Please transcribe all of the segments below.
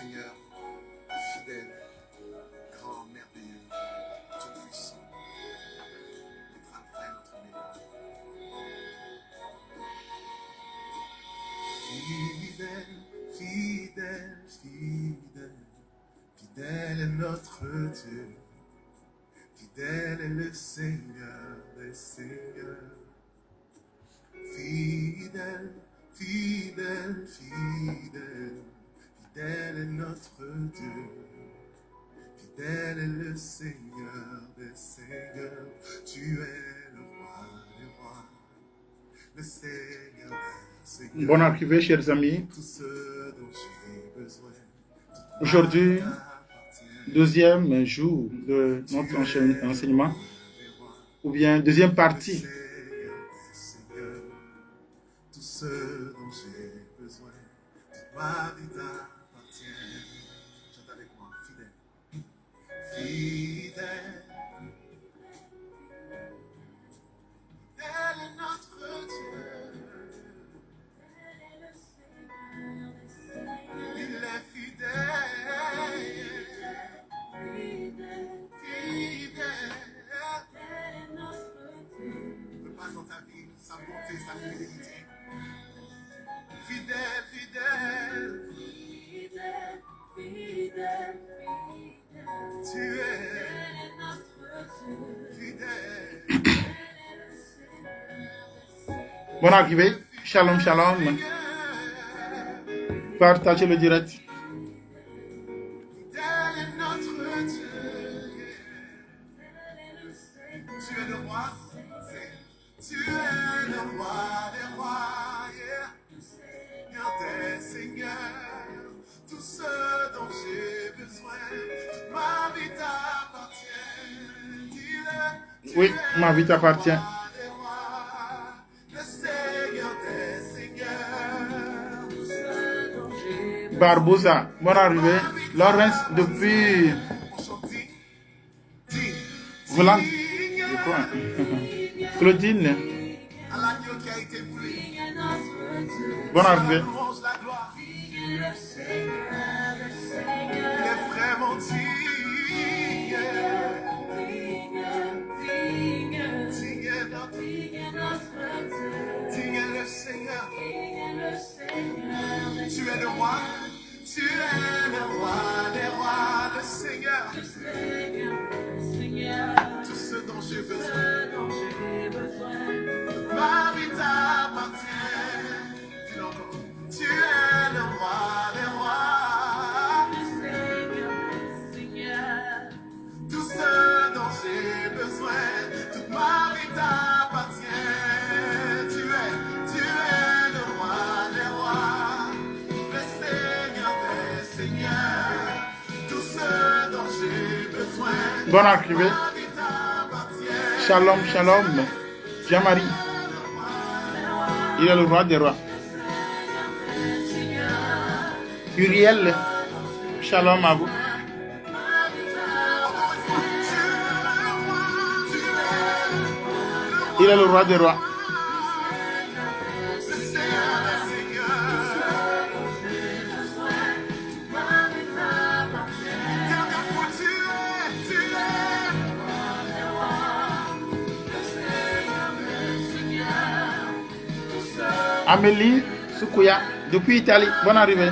Seigneur, fidèle, grand, merveilleux, tout-puissant, notre Alpha et notre Oméga. Fidèle, fidèle, fidèle, fidèle est notre Dieu, fidèle est le Seigneur des Seigneurs. Fidèle, fidèle, fidèle, fidèle est notre Dieu, fidèle est le Seigneur des Seigneurs. Tu es le roi des rois, le Seigneur des Seigneurs. Bonne arrivée, chers amis. Tout ce dont j'ai besoin. Aujourd'hui, deuxième jour de notre enseignement, ou bien deuxième partie. Tout ce dont j'ai besoin, toute ma vie t'appartient. Chante avec moi, fidèle. Fidèle. Fidèle est notre Dieu. Il est fidèle. Repasse dans ta vie sa bonté, sa fidélité. Fidèle, fidèle, fidèle, fidèle, tu es fidèle. Bonne arrivée. Shalom, shalom. Partagez le direct. Fidèle est notre Dieu. Tu es le roi, tu es le roi des rois, Seigneur des seigneurs. Tout ce dont j'ai besoin, toute ma vie t'appartient. Dis-le, Oui, ma vie t'appartient. le Seigneur des seigneurs. Tout ce dont j'ai besoin. Barbosa, bonne arrivée. Lawrence depuis Volant, je crois. Claudine, à l'agneau qui a été brûlé. bonne arrivée. Louange la gloire. Il est vraiment digne. Digne est notre Dieu. Digne est le Seigneur. Tu es le roi. Tu es le roi des rois, le Seigneur. Tout ce dont j'ai besoin. Ma vie t'appartient. Dis-le encore. Tu es le roi des rois. Tout ce dont j'ai besoin. Toute ma vie t'appartient. Tu es le roi des rois. Le Seigneur des seigneurs. Tout ce dont j'ai besoin. Bonne arrivée. Ma vie t'appartient. Shalom, shalom. Jean-Marie, il est le roi des rois. Uriel, shalom à vous. Il est le roi des rois. Amélie Soukouya, depuis Italie. Bonne arrivée.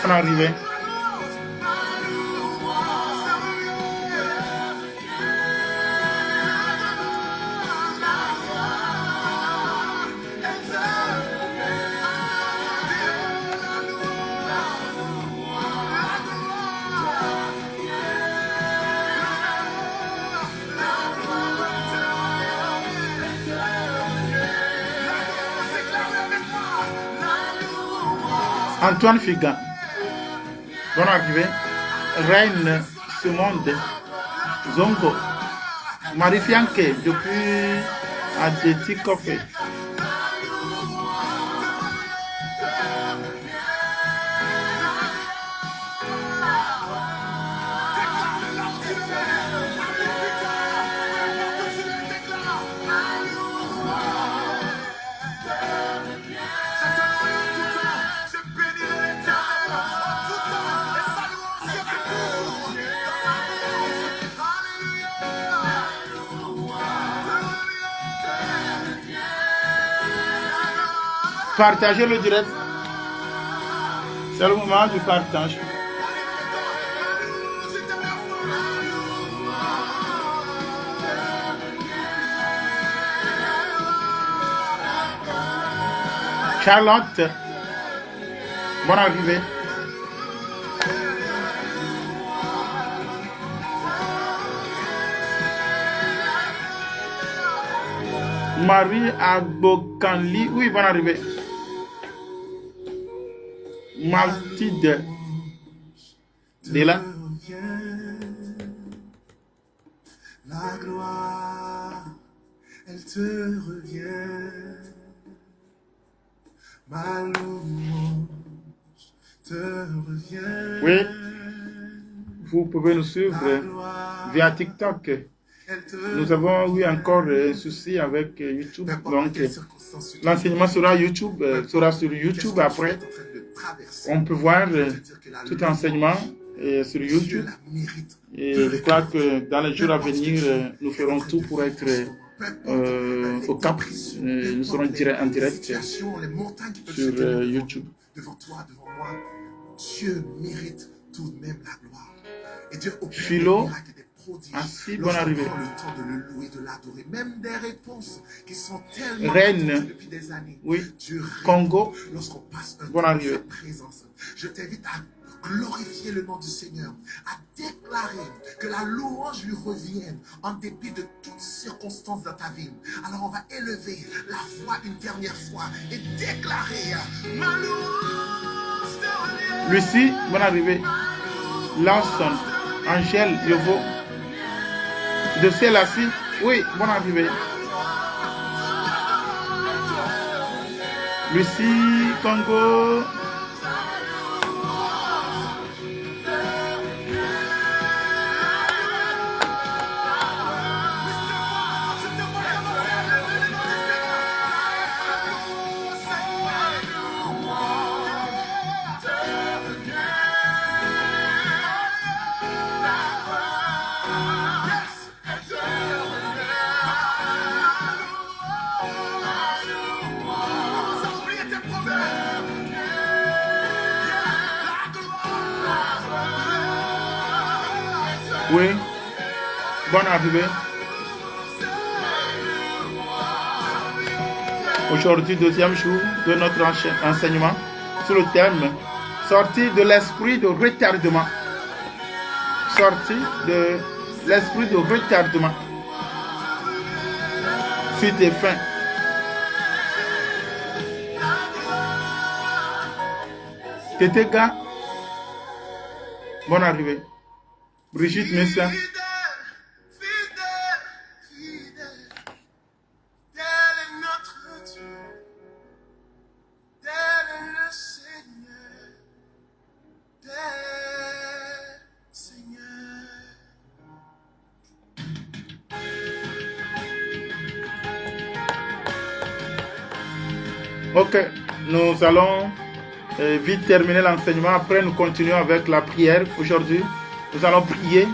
Bonne arrivée. Antoine Figan. Bonne arrivée. Reine ce monde. Zongo. Marie Fianke depuis Adeti Coffee. Partagez le direct. C'est le moment du partage. Charlotte, bonne arrivée. Marie Abokanli, oui, bonne arrivée. Mathilde Dela. La gloire, elle te revient. Ma louange te revient. Oui, vous pouvez nous suivre via TikTok. Nous avons eu encore un souci avec YouTube, donc l'enseignement sera sur YouTube après. On peut voir tout enseignement sur YouTube. Et je crois que dans les jours à venir, nous ferons tout pour être au Cap. Nous serons en direct sur YouTube. Devant toi, devant moi, Dieu mérite tout de même la gloire. Et Dieu opère Philo, des miracles et des prodiges. ainsi, bonne arrivée. Lorsqu'on prend le temps de le louer, de l'adorer, même des réponses qui sont tellement Reine, attendues depuis des années. oui, Dieu règne Congo, lorsqu'on passe un bonne temps dans arrivée. sa présence. Je t'invite à glorifier le nom du Seigneur, à déclarer que la louange lui revienne en dépit de toutes circonstances dans ta vie. Alors on va élever la voix une dernière fois et déclarer ma louange te revient. Lucie, bonne arrivée. Lawson, Angèle, Yovo, de Célassie, oui, bonne arrivée. Lucie, Congo. Oui, bonne arrivée. Aujourd'hui, deuxième jour de notre enseignement sur le thème sortir de l'esprit de retardement. Sortir de l'esprit de retardement. Sur tes fins. Tétéga, bonne arrivée. Brigitte Messa. Fidèle, tel est notre Dieu, tel est le Seigneur, tel Seigneur. Ok, nous allons vite terminer l'enseignement. Après, nous continuons avec la prière. Aujourd'hui, nous allons prier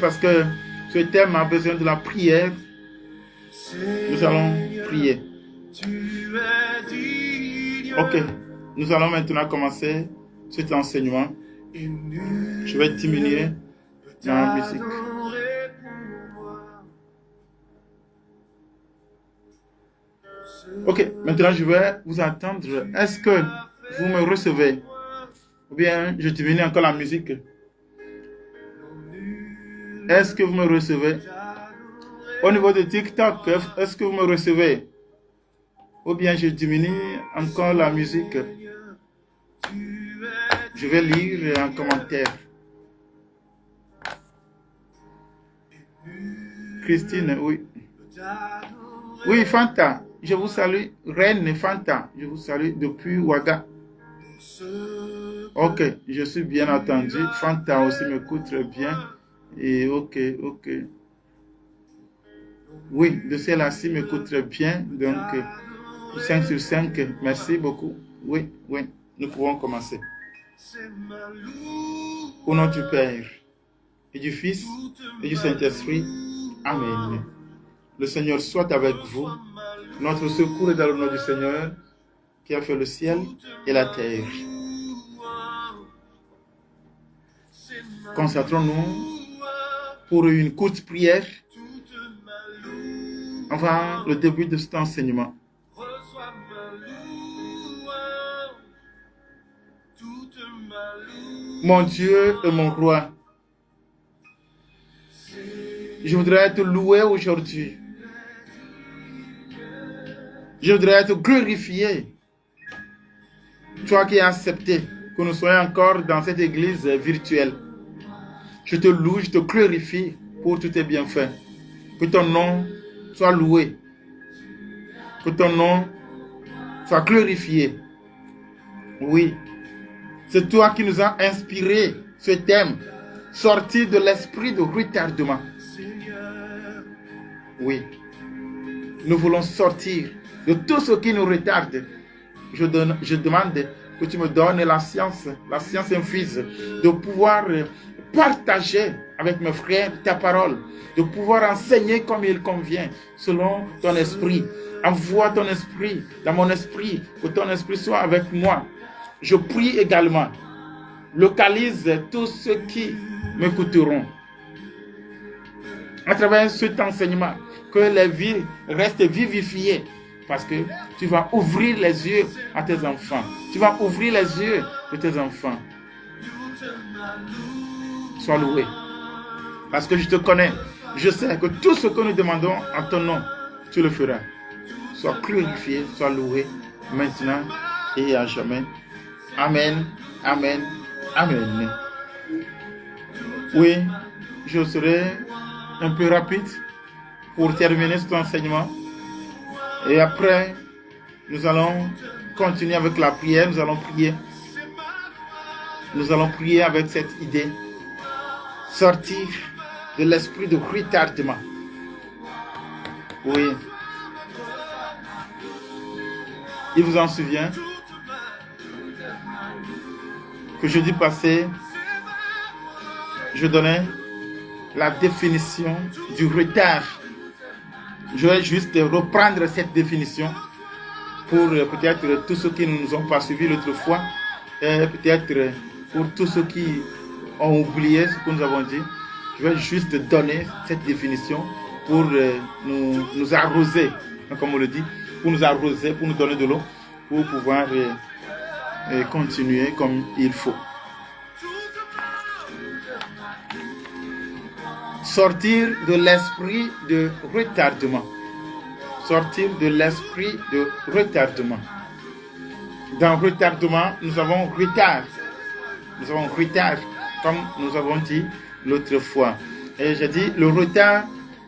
parce que ce thème a besoin de la prière. Nous allons prier. Ok, nous allons maintenant commencer cet enseignement. Je vais diminuer ma musique. Ok, maintenant je vais vous attendre. Est-ce que vous me recevez? Ou bien je diminue encore la musique? Est-ce que vous me recevez? Au niveau de TikTok, est-ce que vous me recevez? Ou bien je diminue encore la musique? Je vais lire en commentaire. Christine, oui. Oui, Fanta, je vous salue. Reine Fanta, je vous salue depuis Ouaga. Ok, je suis bien entendu. Fanta aussi m'écoute très bien. Et ok. Oui, de celle-ci m'écoute très bien. Donc, 5 sur 5, merci beaucoup. Oui, nous pouvons commencer. Au nom du Père, et du Fils, et du Saint-Esprit. Amen. Le Seigneur soit avec vous. Notre secours est dans le nom du Seigneur, qui a fait le ciel et la terre. Concentrons-nous pour une courte prière avant le début de cet enseignement. Mon Dieu et mon roi, je voudrais te louer aujourd'hui. Je voudrais te glorifier. Toi qui as accepté que nous soyons encore dans cette église virtuelle. Je te loue, je te glorifie pour tous tes bienfaits. Que ton nom soit loué. Que ton nom soit glorifié. Oui, c'est toi qui nous as inspiré ce thème. Sortir de l'esprit de retardement. Oui, nous voulons sortir de tout ce qui nous retarde. Je demande que tu me donnes la science infuse, de pouvoir partager avec mes frères ta parole, de pouvoir enseigner comme il convient, selon ton esprit. Envoie ton esprit dans mon esprit, que ton esprit soit avec moi. Je prie également, localise tous ceux qui m'écouteront. À travers cet enseignement, que les vies restent vivifiées, parce que tu vas ouvrir les yeux à tes enfants. Tu vas ouvrir les yeux de tes enfants. Sois loué. Parce que je te connais. Je sais que tout ce que nous demandons en ton nom, tu le feras. Sois glorifié, sois loué, maintenant et à jamais. Amen, amen, amen. Oui, je serai un peu rapide pour terminer cet enseignement. Et après, nous allons continuer avec la prière. Nous allons prier. Nous allons prier avec cette idée. Sortir de l'esprit de retardement. Oui. Il vous en souvient que jeudi passé, je donnais la définition du retard. Je vais juste reprendre cette définition pour peut-être tous ceux qui ne nous ont pas suivis l'autre fois, et peut-être pour tous ceux qui ont oublié ce que nous avons dit. Je vais juste donner cette définition pour nous arroser, comme on le dit, pour nous arroser, pour nous donner de l'eau, pour pouvoir continuer comme il faut. Sortir de l'esprit de retardement. Sortir de l'esprit de retardement. Dans retardement, nous avons retard. Nous avons retard, comme nous avons dit l'autre fois. Et j'ai dit, le retard,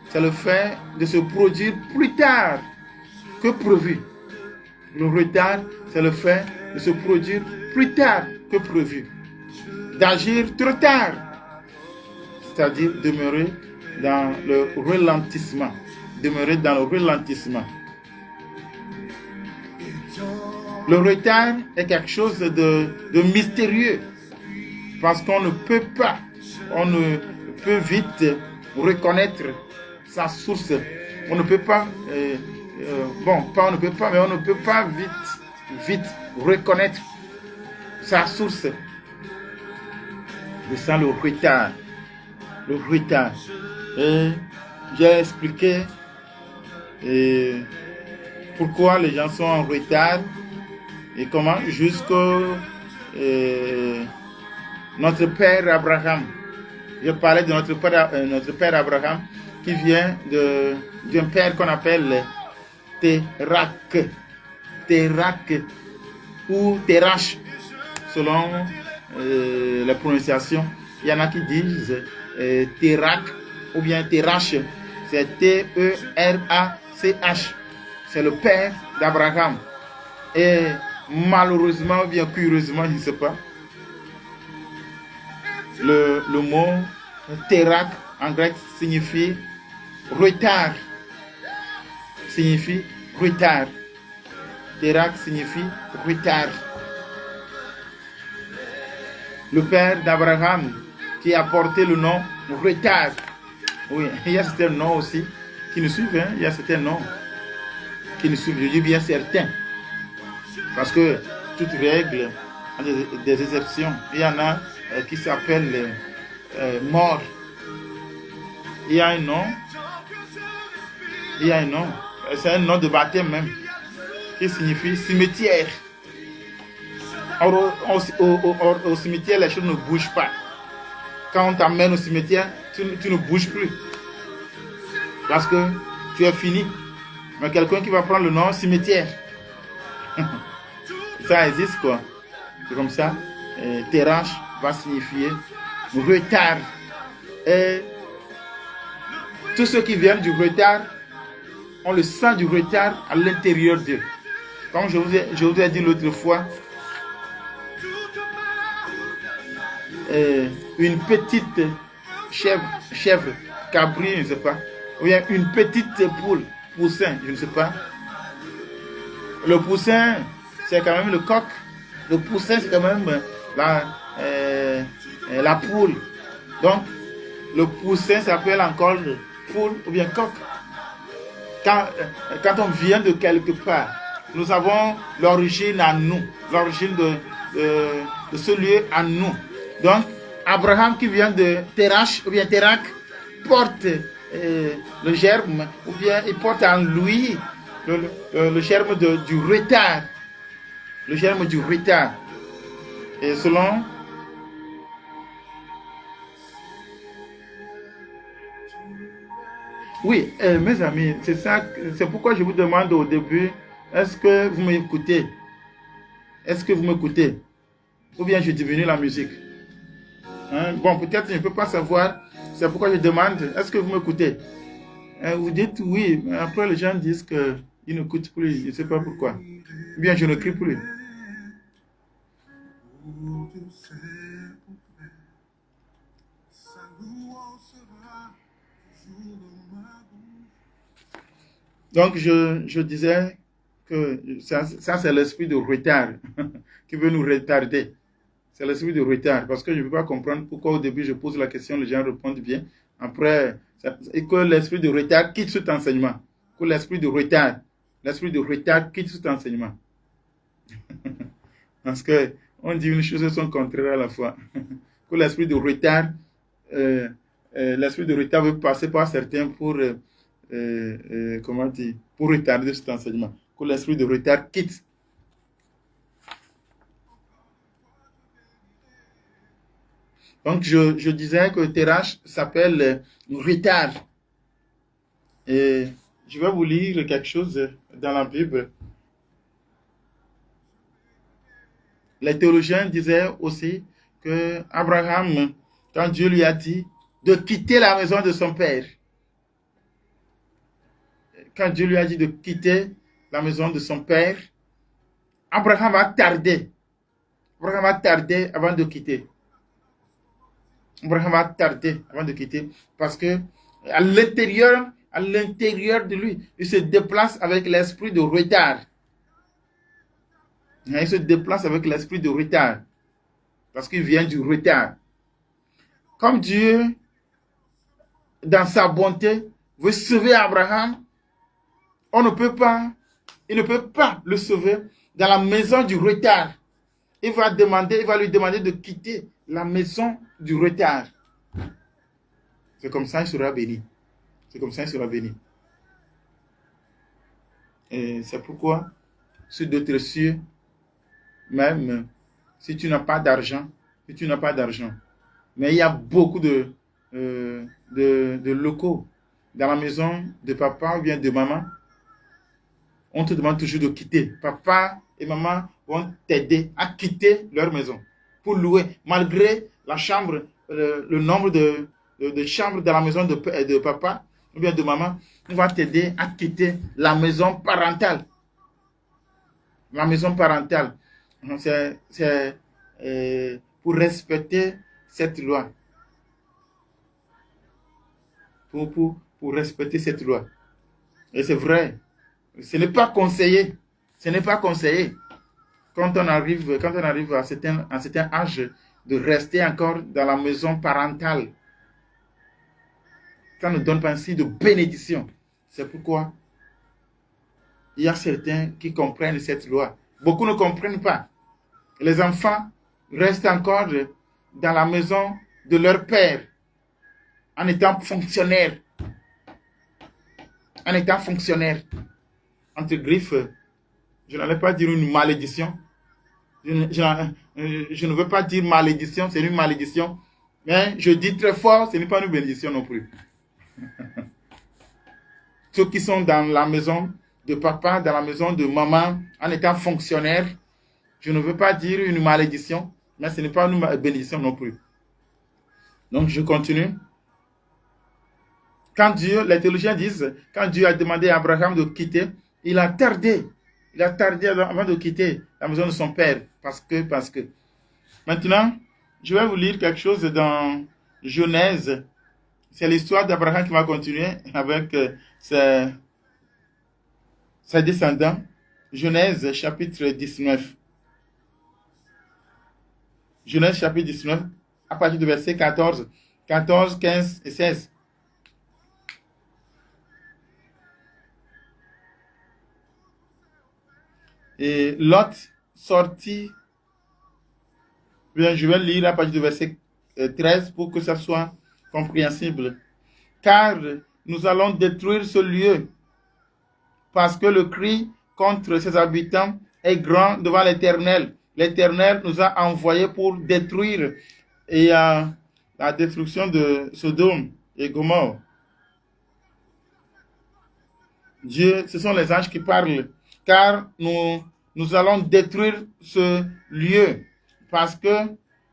c'est le fait de se produire plus tard que prévu. Le retard, c'est le fait de se produire plus tard que prévu. D'agir trop tard. C'est-à-dire demeurer dans le ralentissement. Demeurer dans le ralentissement. Le retard est quelque chose de mystérieux parce qu'on ne peut pas, on ne peut vite reconnaître sa source. On ne peut pas, on ne peut pas, mais on ne peut pas vite reconnaître sa source. C'est ça le retard. Le retard. Et j'ai expliqué pourquoi les gens sont en retard et comment jusqu'au notre père Abraham. Je parlais de notre père Abraham qui vient d'un père qu'on appelle Térak ou Terach selon la prononciation. Il y en a qui disent Térak ou bien Terach. C'est T-E-R-A-C-H. C'est le père d'Abraham. Et malheureusement, ou bien curieusement, je ne sais pas, le mot Térak en grec signifie retard. Signifie retard. Térak signifie retard. Le père d'Abraham qui a porté le nom retard. Oui, il y a certains noms aussi qui nous suivent. Hein? Il y a certains noms qui nous suivent. Je dis bien certains. Parce que toute règle a des exceptions. Il y en a qui s'appellent mort. Il y a un nom. Il y a un nom. C'est un nom de baptême même. Qui signifie cimetière. Or, au cimetière, les choses ne bougent pas. Quand on t'amène au cimetière, tu ne bouges plus. Parce que tu es fini. Mais quelqu'un qui va prendre le nom cimetière. Ça existe quoi. C'est comme ça. Terach va signifier retard. Et tous ceux qui viennent du retard ont le sang du retard à l'intérieur d'eux. Comme je vous ai dit l'autre fois, une petite chèvre, cabri, je ne sais pas, ou bien une petite poule, poussin, je ne sais pas. Le poussin, c'est quand même le coq. Le poussin, c'est quand même la poule. Donc, le poussin s'appelle encore poule ou bien coq. Quand on vient de quelque part, nous avons l'origine à nous, l'origine de ce lieu à nous. Donc, Abraham qui vient de Terach ou bien Térak porte le germe, ou bien il porte en lui le germe du retard. Le germe du retard. Et selon oui, mes amis, c'est pourquoi je vous demande au début, est-ce que vous m'écoutez? Est-ce que vous m'écoutez? Ou bien je diminue la musique? Hein? Bon, peut-être je ne peux pas savoir, c'est pourquoi je demande, est-ce que vous m'écoutez? Vous dites oui, mais après les gens disent qu'ils n'écoutent plus, je ne sais pas pourquoi. Ou bien je ne crie plus. Donc, je disais que ça c'est l'esprit de retard qui veut nous retarder. C'est l'esprit de retard. Parce que je ne peux pas comprendre pourquoi au début je pose la question, les gens répondent bien. Après, et que l'esprit de retard quitte cet enseignement. Que l'esprit de retard quitte cet enseignement. Parce que on dit une chose et son contraire à la fois. Que l'esprit de retard veut passer par certains pour comment dire, pour retarder cet enseignement. Que l'esprit de retard quitte. Donc, je disais que Terach s'appelle retard. Et je vais vous lire quelque chose dans la Bible. Les théologiens disaient aussi que Abraham, quand Dieu lui a dit de quitter la maison de son père, quand Dieu lui a dit de quitter la maison de son père, Abraham a tardé. Abraham a tardé avant de quitter. Abraham a tardé avant de quitter parce que à l'intérieur de lui, il se déplace avec l'esprit de retard. Il se déplace avec l'esprit de retard parce qu'il vient du retard. Comme Dieu, dans sa bonté, veut sauver Abraham, il ne peut pas le sauver dans la maison du retard. Il va lui demander de quitter la maison du retard. C'est comme ça qu'il sera béni. C'est comme ça qu'il sera béni. Et c'est pourquoi, sur d'autres cieux, même si tu n'as pas d'argent, mais il y a beaucoup de locaux dans la maison de papa ou bien de maman, on te demande toujours de quitter. Papa et maman vont t'aider à quitter leur maison pour louer, malgré la chambre, le nombre de chambres dans la maison de papa ou bien de maman, on va t'aider à quitter la maison parentale. La maison parentale, c'est pour respecter cette loi. Pour respecter cette loi. Et c'est vrai. Ce n'est pas conseillé. Ce n'est pas conseillé. Quand on arrive à un certain âge, de rester encore dans la maison parentale. Ça ne donne pas ainsi de bénédiction. C'est pourquoi il y a certains qui comprennent cette loi. Beaucoup ne comprennent pas. Les enfants restent encore dans la maison de leur père en étant fonctionnaires. En étant fonctionnaires. Entre griffes, je n'allais pas dire une malédiction. Je ne veux pas dire malédiction, c'est une malédiction. Mais je dis très fort, ce n'est pas une bénédiction non plus. Ceux qui sont dans la maison de papa, dans la maison de maman, en étant fonctionnaires, je ne veux pas dire une malédiction, mais ce n'est pas une bénédiction non plus. Donc je continue. Quand Dieu, les théologiens disent, quand Dieu a demandé à Abraham de quitter, il a tardé avant de quitter la maison de son père. Parce que. Maintenant, je vais vous lire quelque chose dans Genèse. C'est l'histoire d'Abraham qui va continuer avec ses descendants. Genèse chapitre 19. Genèse chapitre 19, à partir du verset 14, 15 et 16. Et Lot sortit. Bien, je vais lire à partir du verset 13 pour que ça soit compréhensible. Car nous allons détruire ce lieu, parce que le cri contre ses habitants est grand devant l'Éternel. L'Éternel nous a envoyés pour détruire la destruction de Sodome et Gomorrhe. Dieu, ce sont les anges qui parlent, car nous allons détruire ce lieu, parce que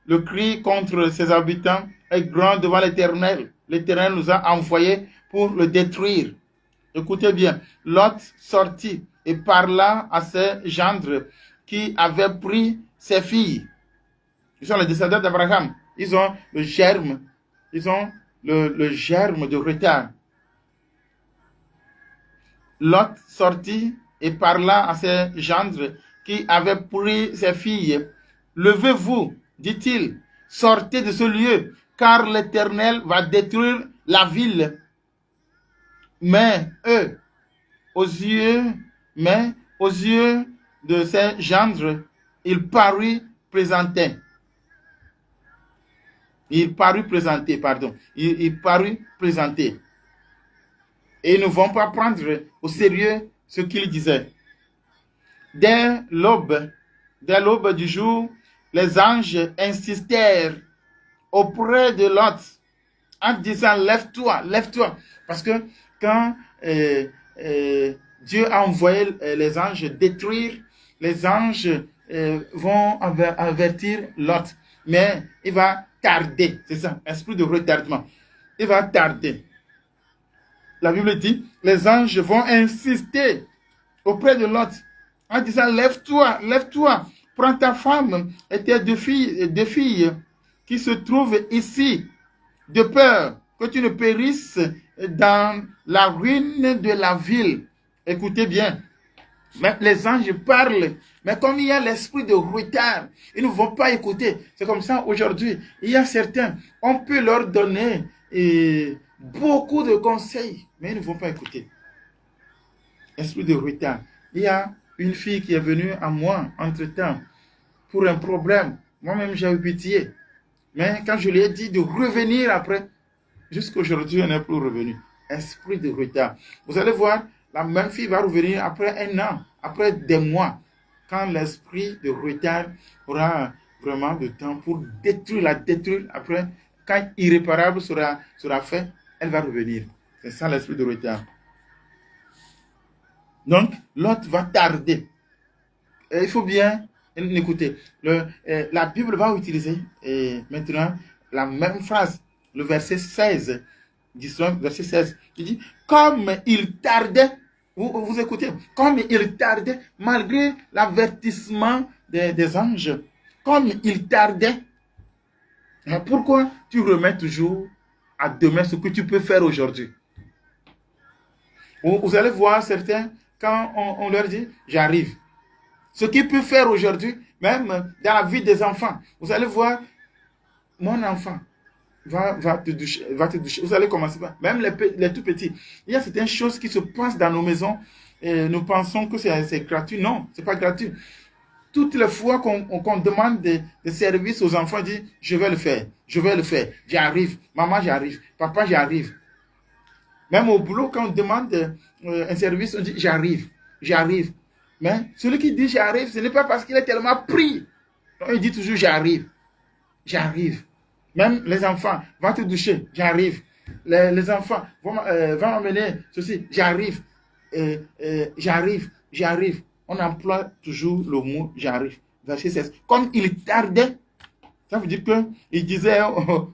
le cri contre ses habitants est grand devant l'Éternel. L'Éternel nous a envoyés pour le détruire. Écoutez bien, Lot sortit et parla à ses gendres qui avaient pris ses filles. Ils sont les descendants d'Abraham. Ils ont le germe. Ils ont le germe de retard. Lot sortit et parla à ses gendres qui avaient pris ses filles. Levez-vous, dit-il, sortez de ce lieu, car l'Éternel va détruire la ville. Mais aux yeux de ses gendres, il parut présenter. Il parut présenter. Et ils ne vont pas prendre au sérieux ce qu'il disait. Dès l'aube du jour, les anges insistèrent auprès de Lot en disant lève-toi. Parce que quand Dieu a envoyé les anges détruire, les anges vont avertir Lot. Mais il va tarder, c'est ça, esprit de retardement. Il va tarder. La Bible dit, les anges vont insister auprès de Lot en disant lève-toi, prends ta femme et tes deux filles qui se trouvent ici, de peur que tu ne périsses dans la ruine de la ville. Écoutez bien, mais les anges parlent, mais comme il y a l'esprit de retard, ils ne vont pas écouter. C'est comme ça aujourd'hui. Il y a certains, on peut leur donner beaucoup de conseils, mais ils ne vont pas écouter. Esprit de retard. Il y a une fille qui est venue à moi entre-temps pour un problème. Moi-même, j'ai eu pitié. Mais quand je lui ai dit de revenir après, jusqu'à aujourd'hui, elle n'est plus revenue. Esprit de retard. Vous allez voir, la même fille va revenir après un an, après des mois, quand l'esprit de retard aura vraiment de temps pour la détruire. Après, quand irréparable sera fait, elle va revenir. C'est ça l'esprit de retard. Donc, l'autre va tarder. Et il faut bien écouter. La Bible va utiliser maintenant la même phrase, le verset 16 19, verset 16. Il dit, comme il tardait, vous écoutez, comme il tardait, malgré l'avertissement des anges, comme il tardait, mais pourquoi tu remets toujours à demain ce que tu peux faire aujourd'hui? Vous allez voir certains, quand on leur dit, j'arrive. Ce qu'il peut faire aujourd'hui, même dans la vie des enfants, vous allez voir, mon enfant va te doucher. Vous allez commencer par, même les tout petits. Il y a certaines choses qui se passent dans nos maisons et nous pensons que c'est gratuit. Non, ce n'est pas gratuit. Toutes les fois qu'on demande des services aux enfants, dit, je vais le faire, j'arrive, maman, j'arrive, papa, j'arrive. Même au boulot, quand on demande un service, on dit, j'arrive. Mais celui qui dit j'arrive, ce n'est pas parce qu'il est tellement pris. Donc, il dit toujours j'arrive. Même les enfants, va te doucher, j'arrive. Les enfants vont m'amener ceci, j'arrive. J'arrive. On emploie toujours le mot j'arrive. Verset 16. Comme il tardait, ça veut dire qu'il disait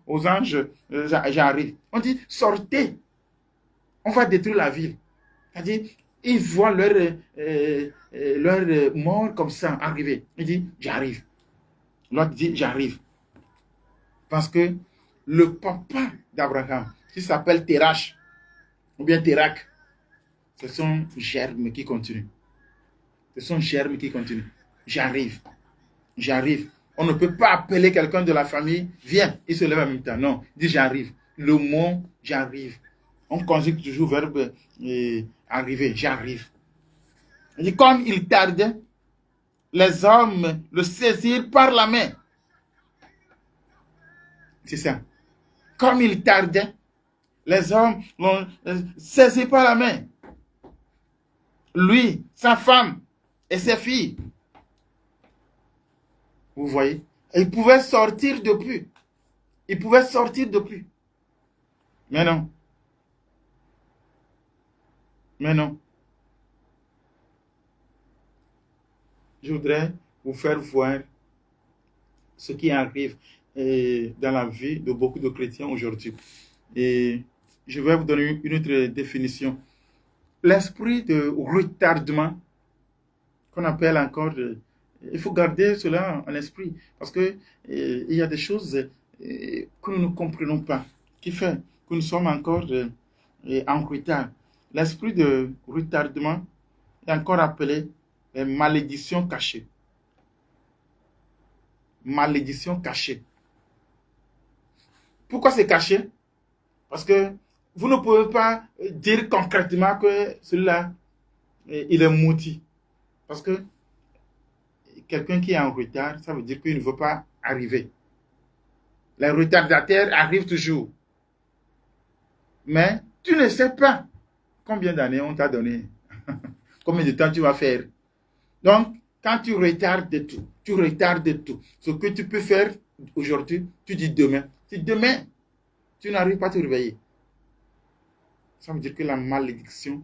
aux anges, j'arrive. On dit, sortez. On va détruire la ville. C'est-à-dire, ils voient leur mort comme ça arriver. Il dit, j'arrive. L'autre dit, j'arrive. Parce que le papa d'Abraham, qui s'appelle Terach, ou bien Terak, ce sont germes qui continuent. J'arrive. On ne peut pas appeler quelqu'un de la famille, viens, il se lève en même temps. Non, il dit j'arrive. Le mot j'arrive. On conjugue toujours le verbe arriver, j'arrive. Il dit comme il tardait, les hommes le saisirent par la main. C'est ça. Comme il tardait, les hommes l'ont saisi par la main. Lui, sa femme et ses filles. Vous voyez? Et il pouvait sortir depuis. Mais non. Je voudrais vous faire voir ce qui arrive dans la vie de beaucoup de chrétiens aujourd'hui. Et je vais vous donner une autre définition. L'esprit de retardement, qu'on appelle encore, il faut garder cela en esprit, parce que il y a des choses que nous ne comprenons pas, qui fait que nous sommes encore en retard. L'esprit de retardement est encore appelé malédiction cachée. Malédiction cachée. Pourquoi c'est caché? Parce que vous ne pouvez pas dire concrètement que celui-là, il est maudit. Parce que quelqu'un qui est en retard, ça veut dire qu'il ne veut pas arriver. Les retardataires arrivent toujours. Mais tu ne sais pas combien d'années on t'a donné. Combien de temps tu vas faire. Donc, quand tu retardes tout. Ce que tu peux faire aujourd'hui, tu dis demain. Si demain, tu n'arrives pas à te réveiller, ça veut dire que la malédiction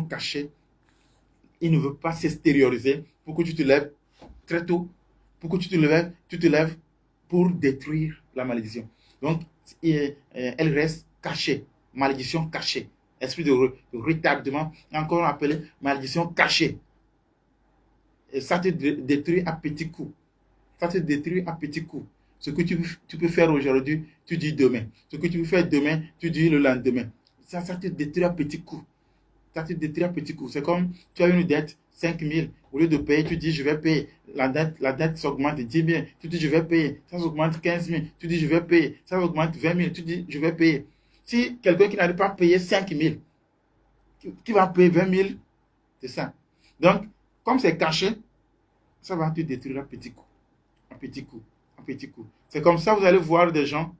cachée, il ne veut pas s'extérioriser pour que tu te lèves très tôt, pour que tu te lèves pour détruire la malédiction. Donc, elle reste cachée, malédiction cachée. Esprit de retardement, encore appelé malédiction cachée. Et ça te détruit à petits coups. Ce que tu peux faire aujourd'hui, tu dis demain. Ce que tu peux faire demain, tu dis le lendemain. Ça te détruit à petits coups. C'est comme tu as une dette, 5 000. Au lieu de payer, tu dis je vais payer. La dette s'augmente de 10 000. Tu dis je vais payer. Ça s'augmente 15 000. Tu dis je vais payer. Ça augmente 20 000. Tu dis je vais payer. Si quelqu'un qui n'arrive pas à payer 5 000, qui va payer 20 000, c'est ça. Donc, comme c'est caché, ça va te détruire à petits coups. C'est comme ça, vous allez voir des gens,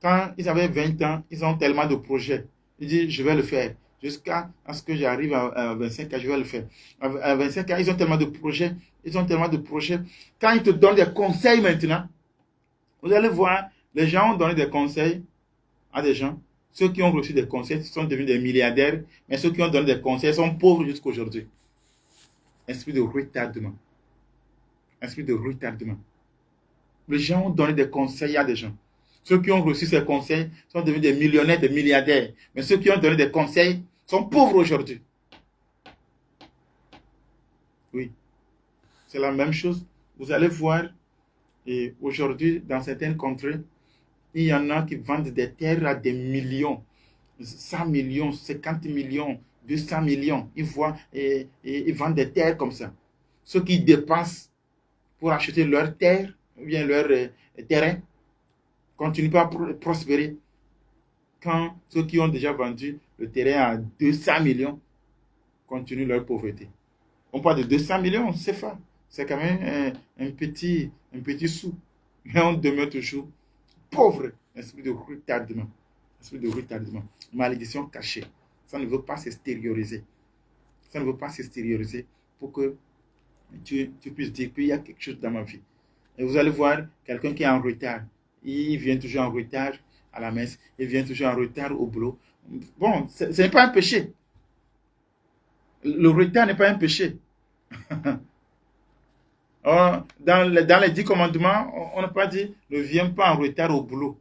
quand ils avaient 20 ans, ils ont tellement de projets. Ils disent, je vais le faire. Jusqu'à ce que j'arrive à 25 ans, je vais le faire. À 25 ans, ils ont tellement de projets. Quand ils te donnent des conseils maintenant, vous allez voir, les gens ont donné des conseils à des gens. Ceux qui ont reçu des conseils sont devenus des milliardaires, mais ceux qui ont donné des conseils sont pauvres jusqu'à aujourd'hui. Esprit de retardement. Les gens ont donné des conseils à des gens. Ceux qui ont reçu ces conseils sont devenus des millionnaires, des milliardaires. Mais ceux qui ont donné des conseils sont pauvres aujourd'hui. Oui, c'est la même chose. Vous allez voir, et aujourd'hui, dans certaines contrées, il y en a qui vendent des terres à des millions, 100 millions, 50 millions, 200 millions. Ils vendent des terres comme ça. Ceux qui dépensent pour acheter leurs terres, ou bien leur terrain, continuent pas à prospérer. Quand ceux qui ont déjà vendu le terrain à 200 millions continuent leur pauvreté. On parle de 200 millions, c'est ça. C'est quand même un petit sou. Mais on demeure toujours pauvre. Esprit de retardement. Esprit de retardement. Malédiction cachée. Ça ne veut pas s'extérioriser. Ça ne veut pas s'extérioriser pour que tu puisses dire qu'il y a quelque chose dans ma vie. Et vous allez voir quelqu'un qui est en retard. Il vient toujours en retard à la messe. Il vient toujours en retard au boulot. Bon, ce n'est pas un péché. Le retard n'est pas un péché. Dans les 10 commandements, on n'a pas dit ne viens pas en retard au boulot.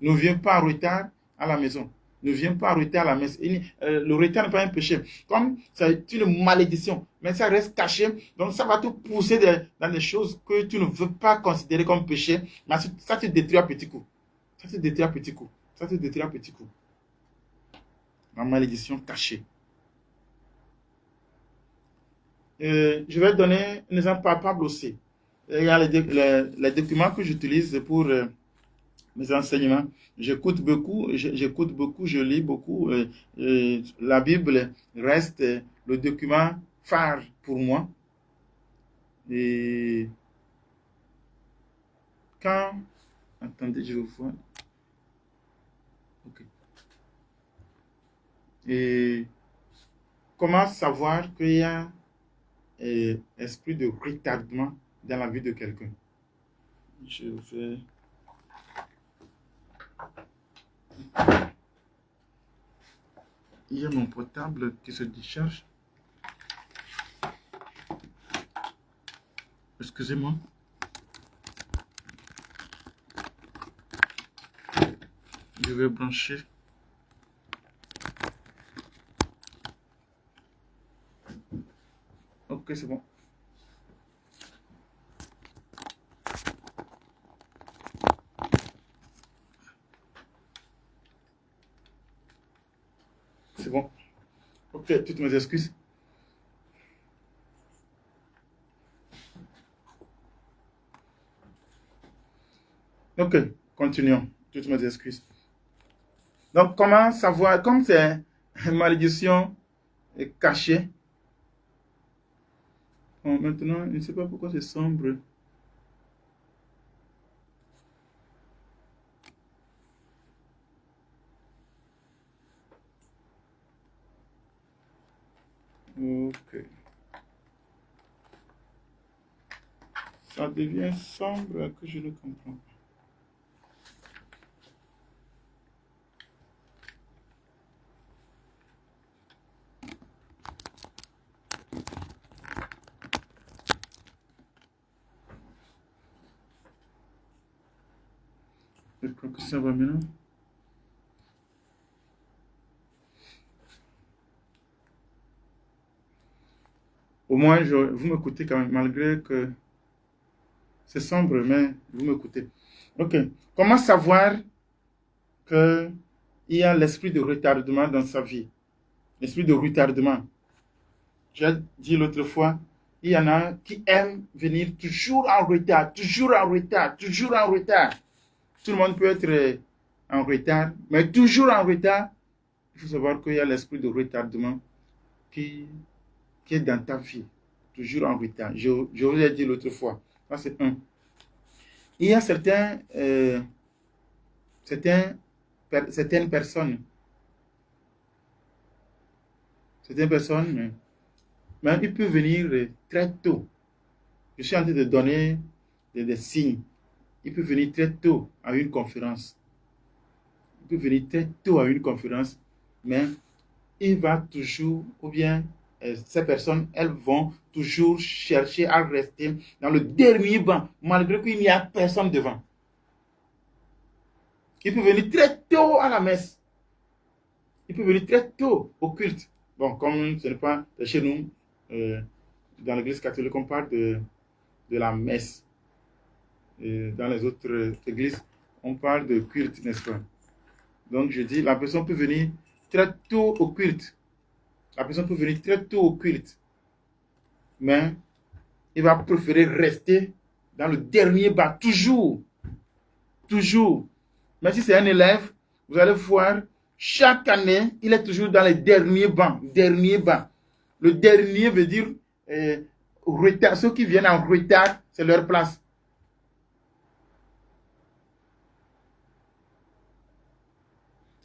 Ne viens pas en retard à la maison. Ne viens pas en retard à la messe. Le retard n'est pas un péché. Comme c'est une malédiction, mais ça reste caché. Donc ça va te pousser dans des choses que tu ne veux pas considérer comme péché. Mais ça te détruit à petit coup. Ça te détruit à petit coup. Ça te détruit à petit coup. La malédiction cachée. Je vais donner un exemple palpable aussi. Il y a les documents que j'utilise pour mes enseignements. J'écoute beaucoup, je lis beaucoup. La Bible reste le document phare pour moi. Et quand... Attendez, je vais voir. Ok. Et comment savoir qu'il y a esprit de retardement dans la vie de quelqu'un? Je vais... Il y a mon portable qui se décharge. Excusez-moi. Je vais brancher. Ok, c'est bon. C'est bon. Ok, toutes mes excuses. Ok, continuons. Toutes mes excuses. Donc, comment savoir, comme c'est une malédiction cachée. Bon, maintenant, je ne sais pas pourquoi c'est sombre. Ok. Ça devient sombre que je ne comprends pas. Je crois que ça va maintenant. Au moins, vous m'écoutez quand même, malgré que c'est sombre, mais vous m'écoutez. Ok. Comment savoir qu'il y a l'esprit de retardement dans sa vie? L'esprit de retardement. J'ai dit l'autre fois, il y en a qui aiment venir toujours en retard, toujours en retard, toujours en retard. Tout le monde peut être en retard, mais toujours en retard. Il faut savoir qu'il y a l'esprit de retardement qui est dans ta vie, toujours en retard. Je vous ai dit l'autre fois. Ça, c'est un. Il y a certaines personnes, même il peut venir très tôt. Je suis en train de donner des signes. Il peut venir très tôt à une conférence. Il peut venir très tôt à une conférence, mais il va toujours, ou bien ces personnes, elles vont toujours chercher à rester dans le dernier banc, malgré qu'il n'y a personne devant. Il peut venir très tôt à la messe. Il peut venir très tôt au culte. Bon, comme ce n'est pas chez nous, dans l'église catholique, on parle de la messe. Et dans les autres églises, on parle de culte, n'est-ce pas? Donc, je dis, la personne peut venir très tôt au culte. La personne peut venir très tôt au culte. Mais il va préférer rester dans le dernier banc, toujours. Toujours. Mais si c'est un élève, vous allez voir, chaque année, il est toujours dans les derniers bancs. Dernier banc. Le dernier veut dire retard. Ceux qui viennent en retard, c'est leur place.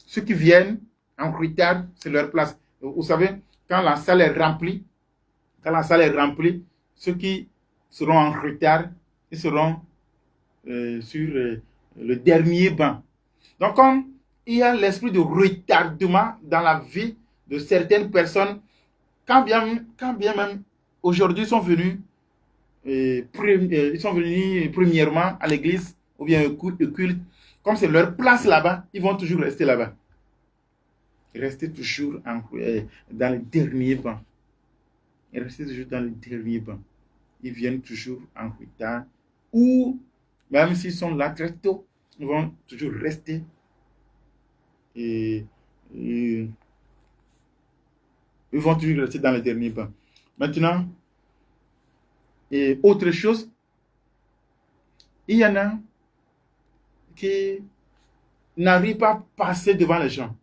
Ceux qui viennent en retard, c'est leur place. Vous savez, quand la salle est remplie, ceux qui seront en retard, ils seront sur le dernier banc. Donc, comme il y a l'esprit de retardement dans la vie de certaines personnes, quand bien même aujourd'hui ils sont venus premièrement à l'église ou bien au culte, comme c'est leur place là-bas, ils vont toujours rester là-bas. Rester toujours dans le dernier banc. Rester toujours dans le dernier banc. Ils viennent toujours en retard. Ou, même s'ils sont là très tôt, ils vont toujours rester. Et ils vont toujours rester dans le dernier banc. Maintenant, et autre chose, il y en a qui n'arrivent pas à passer devant les gens.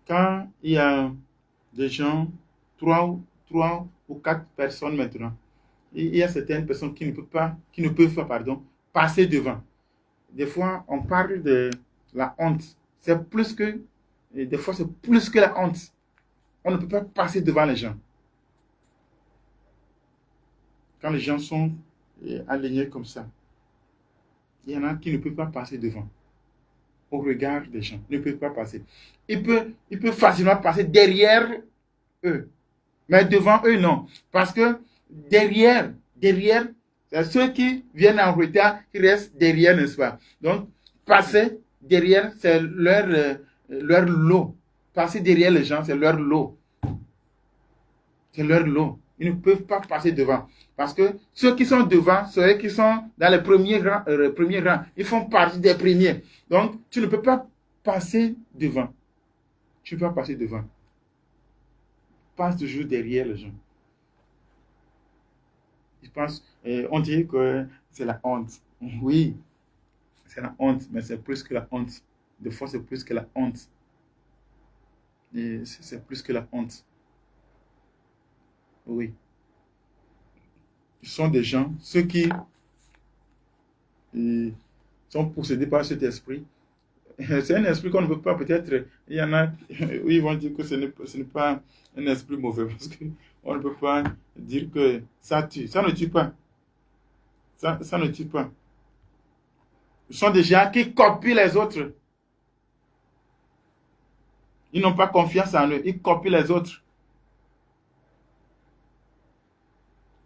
Quand il y a des gens, trois ou quatre personnes maintenant, il y a certaines personnes qui ne peuvent pas, passer devant. Des fois, on parle de la honte. Des fois, c'est plus que la honte. On ne peut pas passer devant les gens. Quand les gens sont alignés comme ça, il y en a qui ne peuvent pas passer devant. Au regard des gens, ne peuvent pas passer. Il peut facilement passer derrière eux. Mais devant eux, non. Parce que derrière, c'est ceux qui viennent en retard qui restent derrière, n'est-ce pas? Donc, passer derrière, c'est leur lot. Passer derrière les gens, c'est leur lot. C'est leur lot. Ils ne peuvent pas passer devant. Parce que ceux qui sont devant, ceux qui sont dans les premiers rangs, ils font partie des premiers. Donc, tu ne peux pas passer devant. Tu ne peux pas passer devant. Passe toujours derrière les gens. Ils pensent, on dit que c'est la honte. Oui, c'est la honte, mais c'est plus que la honte. Des fois, c'est plus que la honte. C'est plus que la honte. Oui. Ce sont des gens, ceux qui sont possédés par cet esprit. C'est un esprit qu'on ne peut pas, peut-être, il y en a où ils vont dire que ce n'est pas un esprit mauvais, parce qu'on ne peut pas dire que ça tue. Ça ne tue pas. Ça ne tue pas. Ce sont des gens qui copient les autres. Ils n'ont pas confiance en eux. Ils copient les autres.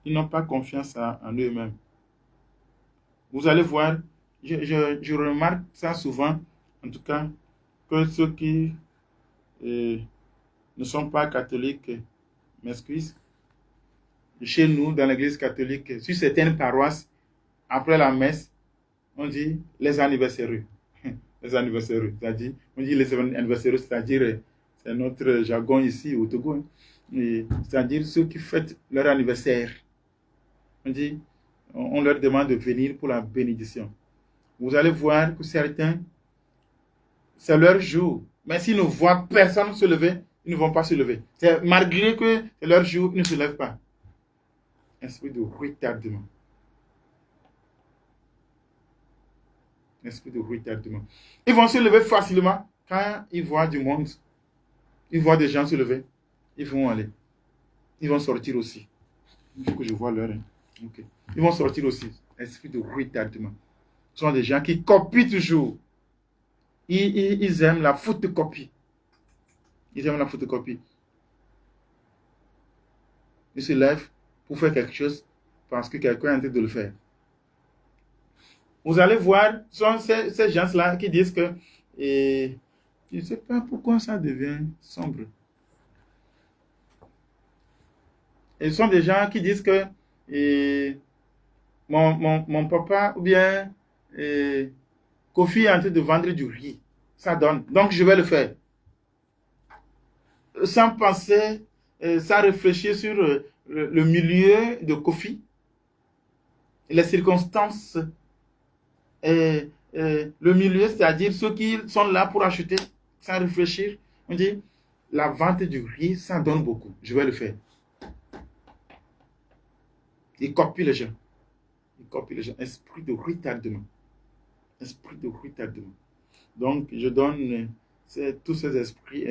Ils n'ont pas confiance en eux-mêmes. Vous allez voir, je remarque ça souvent, en tout cas, que ceux qui ne sont pas catholiques, m'excuse, chez nous, dans l'église catholique, sur certaines paroisses, après la messe, on dit les anniversaires. Les anniversaires, c'est-à-dire, on dit les anniversaires, c'est-à-dire, c'est notre jargon ici au Togo, hein, c'est-à-dire ceux qui fêtent leur anniversaire. On dit, on leur demande de venir pour la bénédiction. Vous allez voir que certains, c'est leur jour. Mais s'ils ne voient personne se lever, ils ne vont pas se lever. C'est malgré que c'est leur jour, ils ne se lèvent pas. Esprit de retardement. Esprit de retardement. Ils vont se lever facilement quand ils voient du monde. Ils voient des gens se lever. Ils vont aller. Ils vont sortir aussi. Il faut que je vois l'heure. Hein. Okay. Ils vont sortir aussi. Esprit de retardement. Ce sont des gens qui copient toujours. Ils aiment la photocopie. Ils aiment la photocopie. Ils se lèvent pour faire quelque chose parce que quelqu'un est en train de le faire. Vous allez voir, ce sont ces gens-là qui disent que, et, je ne sais pas pourquoi ça devient sombre. Et ce sont des gens qui disent que et, mon papa ou bien Kofi est en train de vendre du riz. Ça donne. Donc, je vais le faire. Sans penser, sans réfléchir sur le milieu de Kofi, les circonstances, le milieu, c'est-à-dire ceux qui sont là pour acheter sans réfléchir. On dit, la vente du riz, ça donne beaucoup. Je vais le faire. Ils copient les gens. Ils copient les gens. Esprit de retardement. Esprit de retardement. Donc, je donne tous ces esprits,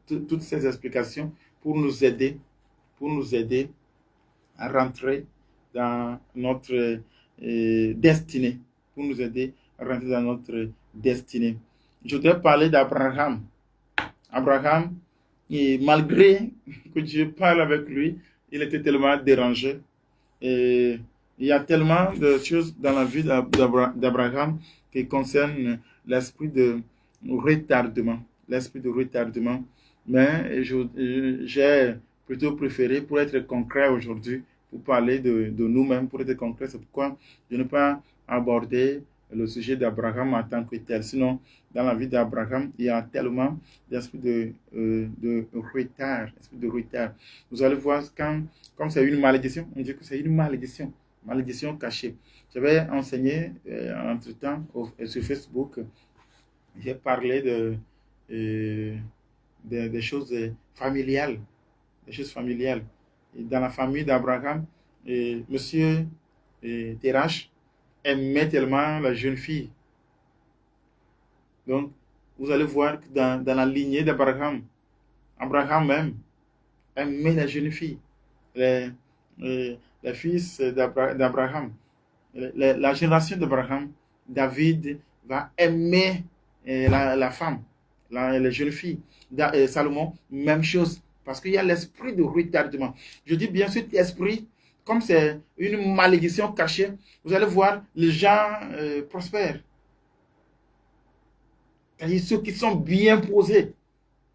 toutes ces explications pour nous aider à rentrer dans notre destinée, pour nous aider à rentrer dans notre destinée. Je voudrais parler d'Abraham. Abraham, et malgré que Dieu parle avec lui, il était tellement dérangé. Et il y a tellement de choses dans la vie d'Abraham qui concernent l'esprit de retardement. L'esprit de retardement. Mais j'ai plutôt préféré, pour être concret aujourd'hui, pour parler de nous-mêmes, pour être concret, c'est pourquoi je n'ai pas abordé le sujet d'Abraham en tant que tel. Sinon, dans la vie d'Abraham, il y a tellement d'esprit de retard. Esprit de retard. Vous allez voir, comme c'est une malédiction, on dit que c'est une malédiction. Malédiction cachée. J'avais enseigné entre-temps sur Facebook, j'ai parlé des choses familiales. Des choses familiales. Et dans la famille d'Abraham, monsieur Terach aimait tellement la jeune fille. Donc, vous allez voir que dans la lignée d'Abraham, Abraham même aimait la jeune fille, les fils d'Abraham. La génération d'Abraham, David va aimer la femme, les jeunes filles. Salomon, même chose, parce qu'il y a l'esprit de retardement. Je dis bien cet esprit, comme c'est une malédiction cachée, vous allez voir, les gens prospèrent. C'est-à-dire ceux qui sont bien posés.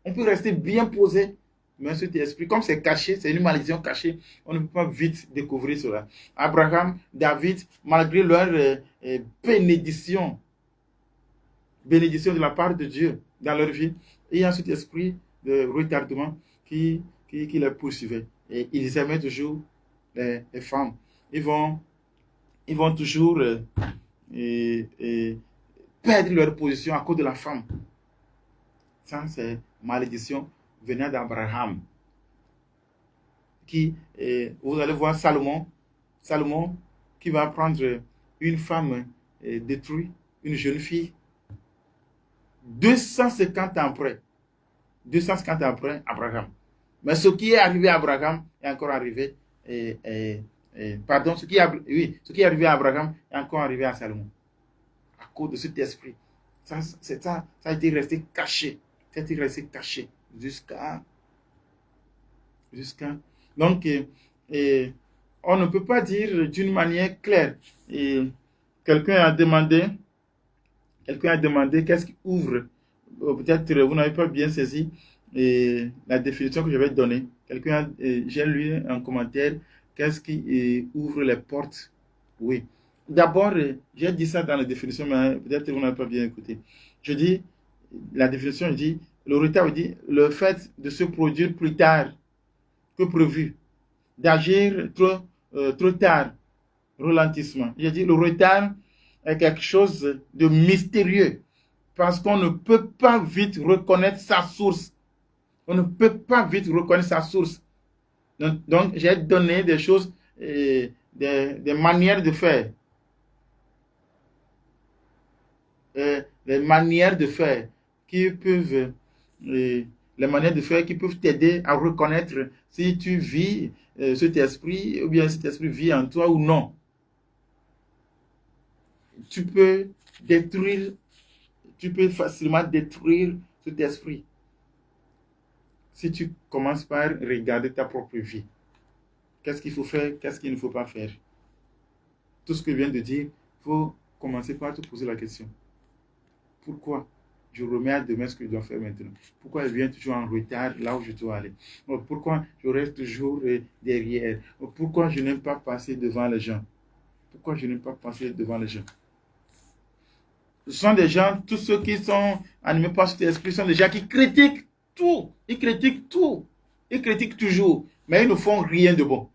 On peut rester bien posé, mais cet esprit, comme c'est caché, c'est une malédiction cachée, on ne peut pas vite découvrir cela. Abraham, David, malgré leur bénédiction de la part de Dieu dans leur vie, il y a cet esprit de retardement qui les poursuivait. Et ils aimaient toujours les femmes. Ils vont toujours perdre leur position à cause de la femme. Ça, c'est malédiction venant d'Abraham. Vous allez voir Salomon qui va prendre une femme détruite, une jeune fille, 250 ans après. 250 ans après Abraham. Mais ce qui est arrivé à Abraham est encore arrivé. Ce qui est arrivé à Abraham est encore arrivé à Salomon. À cause de cet esprit. Ça a été resté caché. Ça a été resté caché jusqu'à. Donc, on ne peut pas dire d'une manière claire. Quelqu'un a demandé qu'est-ce qui ouvre. Peut-être vous n'avez pas bien saisi la définition que je vais donner. J'ai lu un commentaire, qu'est-ce qui ouvre les portes. Oui. D'abord, j'ai dit ça dans la définition, mais peut-être vous n'avez pas bien écouté. Je dis, la définition, je dis, le retard dit le fait de se produire plus tard que prévu, d'agir trop tard, ralentissement. J'ai dit, le retard est quelque chose de mystérieux, parce qu'on ne peut pas vite reconnaître sa source. On ne peut pas vite reconnaître sa source. Donc j'ai donné des choses, des manières de faire. Les manières de faire qui peuvent t'aider à reconnaître si tu vis cet esprit ou bien cet esprit vit en toi ou non. Tu peux facilement détruire cet esprit si tu commences par regarder ta propre vie. Qu'est-ce qu'il faut faire, qu'est-ce qu'il ne faut pas faire. Tout ce que je viens de dire, il faut commencer par te poser la question. Pourquoi je remets à demain ce que je dois faire maintenant? Pourquoi je viens toujours en retard là où je dois aller? Pourquoi je reste toujours derrière? Pourquoi je n'aime pas passer devant les gens? Pourquoi je n'aime pas passer devant les gens? Ce sont des gens, tous ceux qui sont animés par cet esprit, sont des gens qui critiquent tout. Ils critiquent tout. Ils critiquent toujours. Mais ils ne font rien de bon.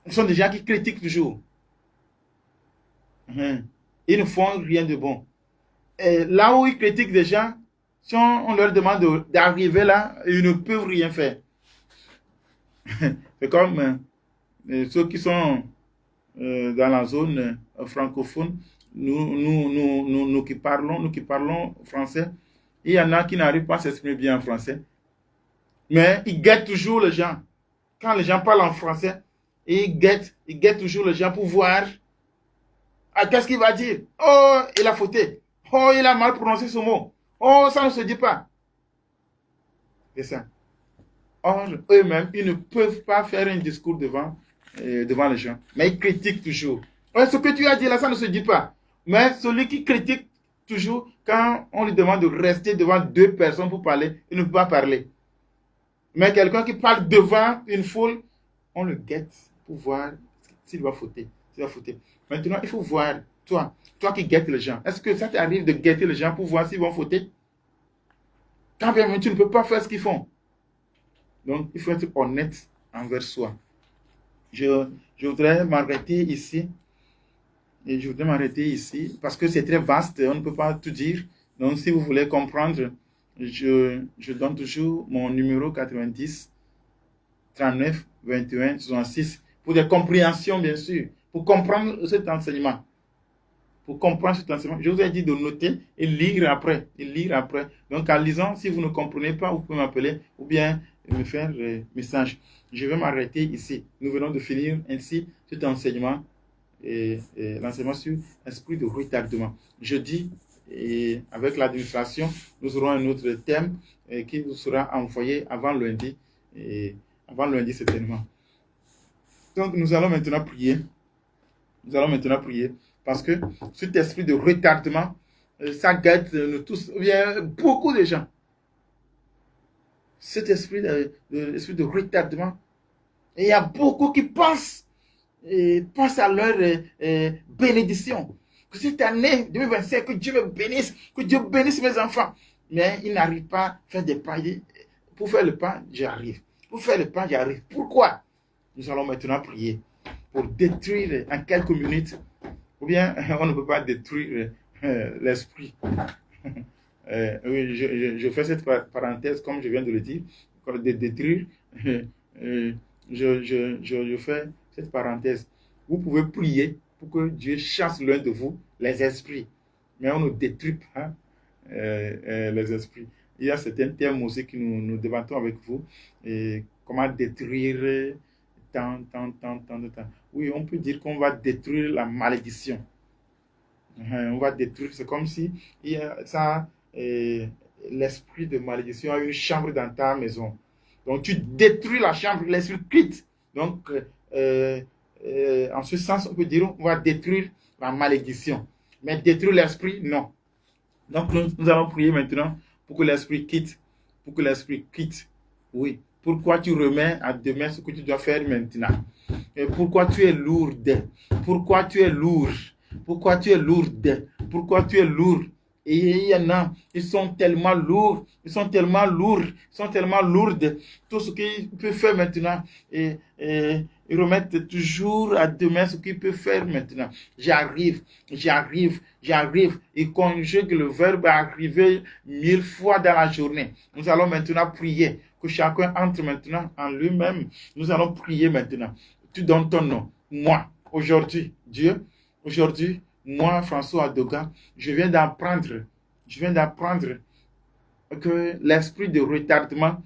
Ce sont des gens qui critiquent toujours. Ils ne font rien de bon. Et là où ils critiquent des gens, si on leur demande d'arriver là, ils ne peuvent rien faire. C'est comme ceux qui sont dans la zone francophone, nous qui parlons français, il y en a qui n'arrivent pas à s'exprimer bien en français. Mais ils guettent toujours les gens. Quand les gens parlent en français, ils guettent toujours les gens pour voir qu'est-ce qu'il va dire. Oh, il a fauté. Oh, il a mal prononcé ce mot. Oh, ça ne se dit pas. C'est ça. Or, eux-mêmes, ils ne peuvent pas faire un discours devant les gens. Mais ils critiquent toujours. Ouais, ce que tu as dit là, ça ne se dit pas. Mais celui qui critique toujours, quand on lui demande de rester devant deux personnes pour parler, il ne peut pas parler. Mais quelqu'un qui parle devant une foule, on le guette pour voir s'il va fauter. Maintenant, il faut voir, toi qui guettes les gens, est-ce que ça t'arrive de guetter les gens pour voir s'ils vont fauter? Quand bien même tu ne peux pas faire ce qu'ils font. Donc, il faut être honnête envers soi. Je voudrais m'arrêter ici. Et je voudrais m'arrêter ici parce que c'est très vaste, on ne peut pas tout dire. Donc, si vous voulez comprendre, je donne toujours mon numéro 90 39 21 66 pour des compréhensions, bien sûr, pour comprendre cet enseignement. Je vous ai dit de noter et lire après. Donc, en lisant, si vous ne comprenez pas, vous pouvez m'appeler ou bien me faire un message. Je vais m'arrêter ici. Nous venons de finir ainsi cet enseignement et l'enseignement sur l'esprit de retardement. Jeudi, avec l'administration, nous aurons un autre thème qui vous sera envoyé avant lundi certainement. Donc, nous allons maintenant prier. Parce que cet esprit de retardement, ça guette nous tous, ou bien beaucoup de gens. Cet esprit de retardement, et il y a beaucoup qui pensent à leur bénédiction. Que cette année 2025, que Dieu me bénisse, que Dieu bénisse mes enfants. Mais ils n'arrivent pas à faire des pas. Pour faire le pas, j'arrive. Pourquoi? Nous allons maintenant prier pour détruire en quelques minutes. Ou bien, on ne peut pas détruire l'esprit. Oui, je fais cette parenthèse, comme je viens de le dire, de détruire. Je fais cette parenthèse. Vous pouvez prier pour que Dieu chasse l'un de vous les esprits. Mais on ne détruit pas les esprits. Il y a certains thèmes aussi que nous débattons avec vous. Et comment détruire tant de temps. Oui, on peut dire qu'on va détruire la malédiction. On va détruire, c'est comme si il y a ça, l'esprit de malédiction a une chambre dans ta maison. Donc tu détruis la chambre, l'esprit quitte. Donc, en ce sens, on peut dire on va détruire la malédiction. Mais détruire l'esprit, non. Donc nous allons prier maintenant pour que l'esprit quitte. Oui. Pourquoi tu remets à demain ce que tu dois faire maintenant? Et pourquoi tu es lourde? Pourquoi tu es lourd? Et il y en a, ils sont tellement lourds. Tout ce qu'ils peuvent faire maintenant, et ils remettent toujours à demain ce qu'ils peuvent faire maintenant. J'arrive. Ils conjuguent le verbe arriver 1000 fois dans la journée. Nous allons maintenant prier. Que chacun entre maintenant en lui-même. Nous allons prier maintenant. Tu donnes ton nom. Moi, aujourd'hui, Dieu, moi, François Adoga, je viens d'apprendre que l'esprit de retardement,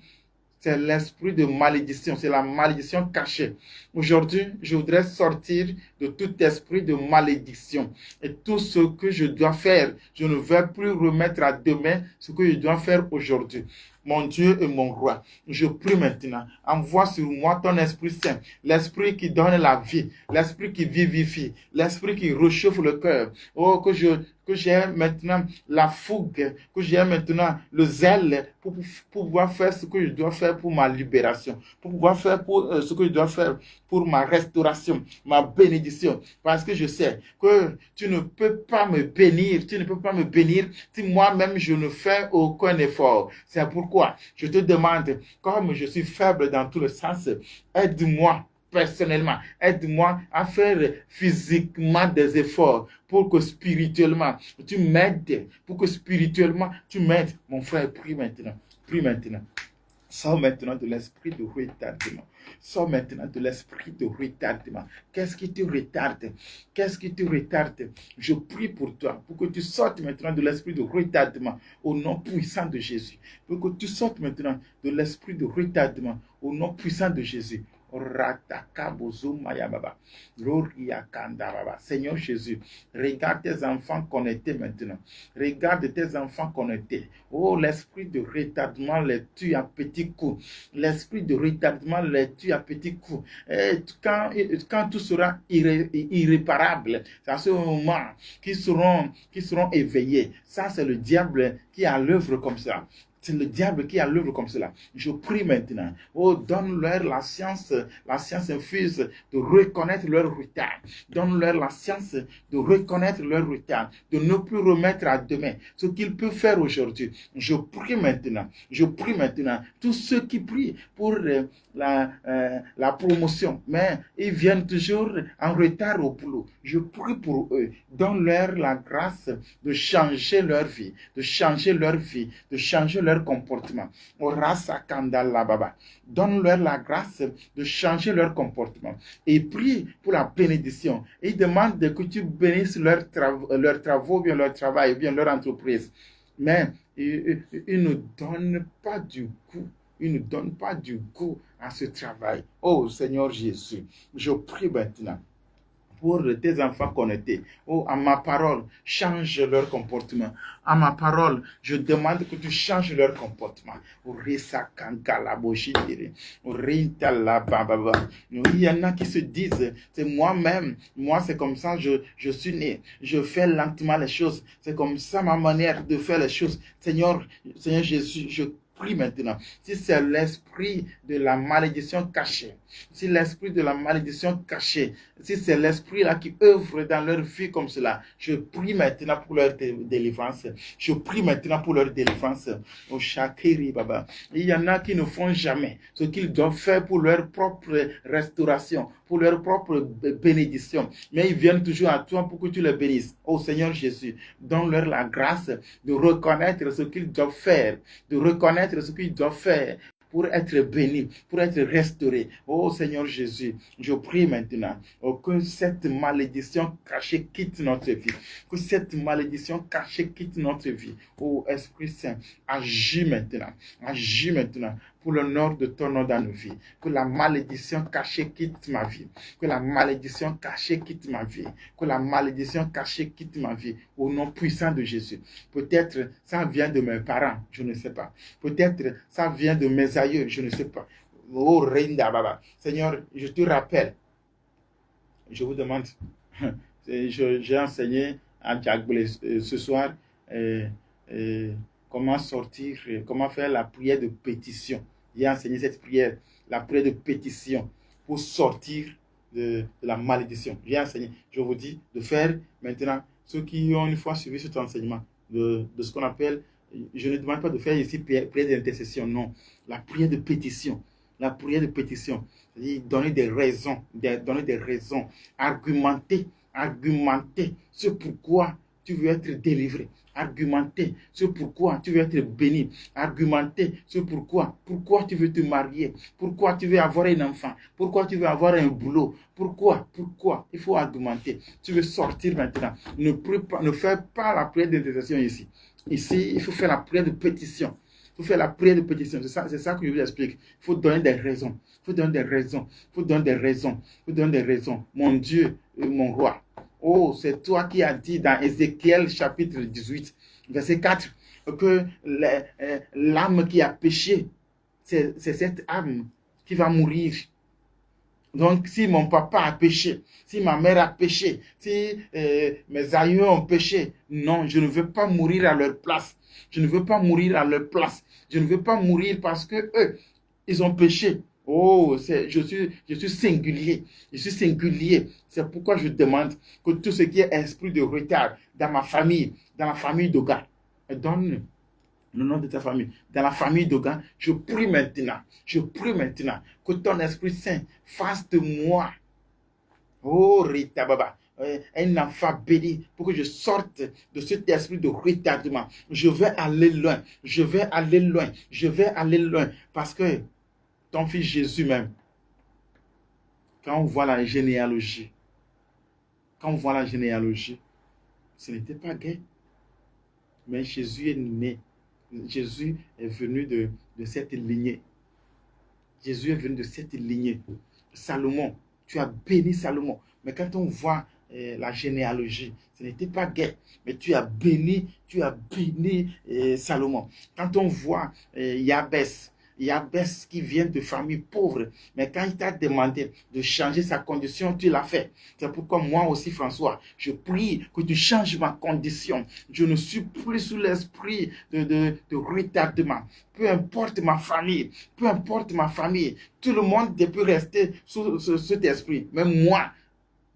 c'est l'esprit de malédiction, c'est la malédiction cachée. Aujourd'hui, je voudrais sortir de tout esprit de malédiction. Et tout ce que je dois faire, je ne vais plus remettre à demain ce que je dois faire aujourd'hui. mon Dieu et mon roi. Je prie maintenant, envoie sur moi ton Esprit Saint, l'Esprit qui donne la vie, l'Esprit qui vivifie, l'Esprit qui réchauffe le cœur. Oh, que j'ai maintenant la fougue, que j'ai maintenant le zèle pour pouvoir faire ce que je dois faire pour ma libération, pour pouvoir faire ce que je dois faire pour ma restauration, ma bénédiction. Parce que je sais que tu ne peux pas me bénir, tu ne peux pas me bénir si moi-même je ne fais aucun effort. C'est pourquoi je te demande, comme je suis faible dans tous les sens, aide-moi personnellement, aide-moi à faire physiquement des efforts pour que spirituellement tu m'aides, pour que spirituellement tu m'aides. Mon frère, prie maintenant, prie maintenant. Sors maintenant de l'esprit de retardement. Sors maintenant de l'esprit de retardement. Qu'est-ce qui te retarde? Qu'est-ce qui te retarde? Je prie pour toi, pour que tu sortes maintenant de l'esprit de retardement au nom puissant de Jésus. Pour que tu sortes maintenant de l'esprit de retardement au nom puissant de Jésus. Seigneur Jésus, regarde tes enfants connectés maintenant. Regarde tes enfants connectés. Oh, l'esprit de retardement les tue à petits coups. L'esprit de retardement les tue à petits coups. Et quand tout sera irréparable, c'est à ce moment qu'ils seront éveillés. Ça, c'est le diable qui est à l'œuvre comme ça. C'est le diable qui est à l'œuvre comme cela. Je prie maintenant. Oh, donne-leur la science infuse de reconnaître leur retard. Donne-leur la science de reconnaître leur retard, de ne plus remettre à demain ce qu'ils peuvent faire aujourd'hui. Je prie maintenant. Tous ceux qui prient pour la promotion, mais ils viennent toujours en retard au boulot. Je prie pour eux. Donne-leur la grâce de changer leur vie, de changer leur comportement. Donne-leur la grâce de changer leur comportement. Et prie pour la bénédiction. Et demande que tu bénisses leurs travaux, bien leur travail, bien leur entreprise. Mais ils ne donnent pas du goût. Ils ne donnent pas du goût à ce travail. Oh Seigneur Jésus, je prie maintenant pour tes enfants connectés. Oh, à ma parole, change leur comportement. À ma parole, je demande que tu changes leur comportement. Il y en a qui se disent, c'est moi-même, moi c'est comme ça, je suis né. Je fais lentement les choses. C'est comme ça ma manière de faire les choses. Seigneur Jésus, je prie maintenant. Si c'est l'esprit de la malédiction cachée, si l'esprit de la malédiction cachée, si c'est l'esprit-là qui œuvre dans leur vie comme cela, je prie maintenant pour leur délivrance. Je prie maintenant pour leur délivrance. Au Shakiri Baba. Il y en a qui ne font jamais ce qu'ils doivent faire pour leur propre restauration, pour leur propre bénédiction. Mais ils viennent toujours à toi pour que tu les bénisses. Oh Seigneur Jésus, donne-leur la grâce de reconnaître ce qu'ils doivent faire, de reconnaître ce qu'ils doivent faire pour être bénis, pour être restaurés. Oh Seigneur Jésus, je prie maintenant que cette malédiction cachée quitte notre vie. Que cette malédiction cachée quitte notre vie. Oh Esprit Saint, agis maintenant. Agis maintenant pour l'honneur de ton nom dans nos vies. Que la malédiction cachée quitte ma vie. Que la malédiction cachée quitte ma vie. Que la malédiction cachée quitte ma vie. Au nom puissant de Jésus. Peut-être ça vient de mes parents, je ne sais pas. Peut-être ça vient de mes aïeux, je ne sais pas. Oh, Reinda Baba. Seigneur, je te rappelle. Je vous demande. J'ai enseigné à Djagbele ce soir comment sortir, comment faire la prière de pétition. J'ai enseigné cette prière, la prière de pétition, pour sortir de la malédiction. J'ai enseigné, je vous dis, de faire maintenant, ceux qui ont une fois suivi cet enseignement, de ce qu'on appelle, je ne demande pas de faire ici prière d'intercession, non, la prière de pétition. La prière de pétition, c'est-à-dire donner des raisons, argumenter ce pourquoi tu veux être délivré. Argumenter ce pourquoi tu veux être béni. Argumenter ce pourquoi tu veux te marier. Pourquoi tu veux avoir un enfant. Pourquoi tu veux avoir un boulot. Pourquoi il faut argumenter. Tu veux sortir maintenant. Ne fais pas la prière d'intercession ici. Ici, il faut faire la prière de pétition. Il faut faire la prière de pétition. C'est ça que je vous explique. Il faut donner des raisons. Mon Dieu et mon roi. Oh, c'est toi qui as dit dans Ézéchiel chapitre 18, verset 4. que l'âme qui a péché, c'est cette âme qui va mourir. Donc, si mon papa a péché, si ma mère a péché, si mes aïeux ont péché, non, je ne veux pas mourir à leur place. Je ne veux pas mourir à leur place. Je ne veux pas mourir parce que eux, ils ont péché. Oh, je suis singulier. Je suis singulier. C'est pourquoi je demande que tout ce qui est esprit de retard dans ma famille, dans la famille d'Oga, donne le nom de ta famille, dans la famille d'Oga, je prie maintenant que ton Esprit Saint fasse de moi, oh Rita Baba, un enfant béni pour que je sorte de cet esprit de retardement. Je vais aller loin, je vais aller loin, je vais aller loin, parce que ton fils Jésus même, quand on voit la généalogie, ce n'était pas gai, mais Jésus est né. Jésus est venu de cette lignée. Jésus est venu de cette lignée. Salomon, tu as béni Salomon. Mais quand on voit la généalogie, ce n'était pas gai, mais tu as béni Salomon. Quand on voit Jabès qui vient de famille pauvre, mais quand il t'a demandé de changer sa condition, tu l'as fait. C'est pourquoi moi aussi, François, je prie que tu changes ma condition. Je ne suis plus sous l'esprit de retardement. Peu importe ma famille, tout le monde peut rester sous cet esprit. Mais moi,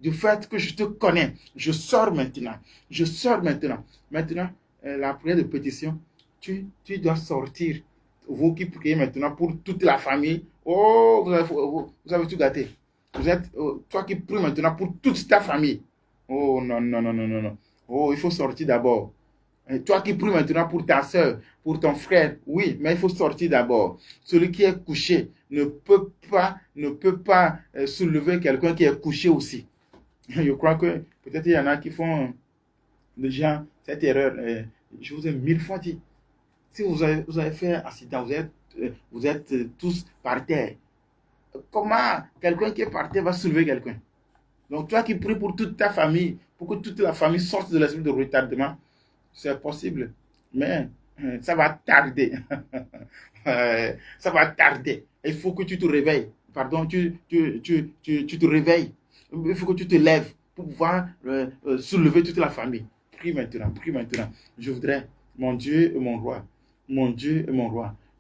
du fait que je te connais, je sors maintenant. Maintenant, la prière de pétition, tu dois sortir. Vous qui priez maintenant pour toute la famille, oh, vous avez tout gâté. Toi qui pries maintenant pour toute ta famille. Oh, non. Oh, il faut sortir d'abord. Et toi qui pries maintenant pour ta soeur, pour ton frère, oui, mais il faut sortir d'abord. Celui qui est couché ne peut pas soulever quelqu'un qui est couché aussi. Je crois que peut-être il y en a qui font déjà cette erreur. Je vous ai 1000 fois dit. Si vous avez fait un accident, vous êtes tous par terre. Comment quelqu'un qui est par terre va soulever quelqu'un? Donc toi qui pries pour toute ta famille, pour que toute la famille sorte de l'esprit de retardement, c'est possible. Mais ça va tarder. Ça va tarder. Il faut que tu te réveilles. Pardon, tu te réveilles. Il faut que tu te lèves pour pouvoir soulever toute la famille. Prie maintenant. Je voudrais, mon Dieu et mon roi,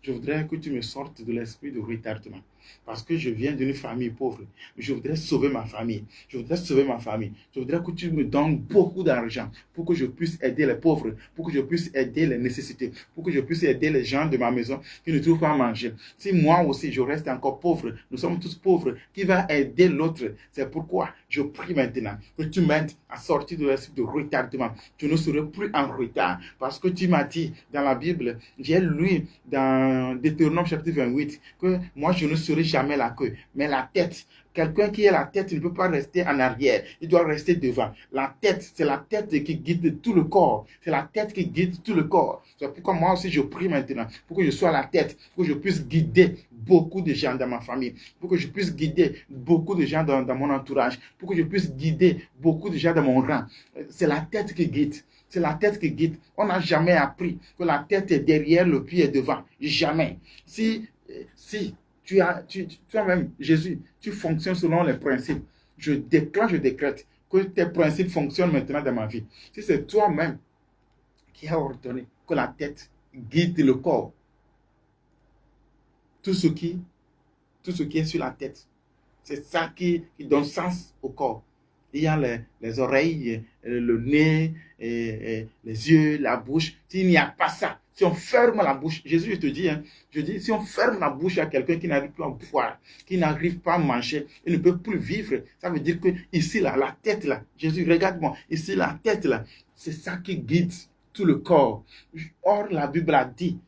je voudrais que tu me sortes de l'esprit de retardement. Parce que je viens d'une famille pauvre. Je voudrais sauver ma famille. Je voudrais que tu me donnes beaucoup d'argent pour que je puisse aider les pauvres, pour que je puisse aider les nécessités, pour que je puisse aider les gens de ma maison qui ne trouvent pas à manger. Si moi aussi je reste encore pauvre, nous sommes tous pauvres, qui va aider l'autre? C'est pourquoi je prie maintenant que tu m'aides à sortir de l'esprit de retardement. Je ne serai plus en retard. Parce que tu m'as dit dans la Bible, j'ai lu dans Deutéronome chapitre 28, que moi je ne serai jamais la queue, mais la tête. Quelqu'un qui est la tête ne peut pas rester en arrière, il doit rester devant. La tête, c'est la tête qui guide tout le corps. C'est pourquoi moi aussi je prie maintenant, pour que je sois la tête, pour que je puisse guider beaucoup de gens dans ma famille, pour que je puisse guider beaucoup de gens dans mon entourage, pour que je puisse guider beaucoup de gens dans mon rang. C'est la tête qui guide. On n'a jamais appris que la tête est derrière, le pied est devant. Jamais. Si toi-même, Jésus, tu fonctionnes selon les principes. Je décrète que tes principes fonctionnent maintenant dans ma vie. Si c'est toi-même qui as ordonné que la tête guide le corps, tout ce qui est sur la tête, c'est ça qui donne sens au corps. Il y a les oreilles, le nez, les yeux, la bouche. S'il n'y a pas ça, si on ferme la bouche, Jésus, je dis, si on ferme la bouche à quelqu'un qui n'arrive plus à boire, qui n'arrive pas à manger, il ne peut plus vivre. Ça veut dire que ici, là, la tête, là, Jésus, regarde-moi, ici, la tête, là, c'est ça qui guide tout le corps. Or, la Bible a dit,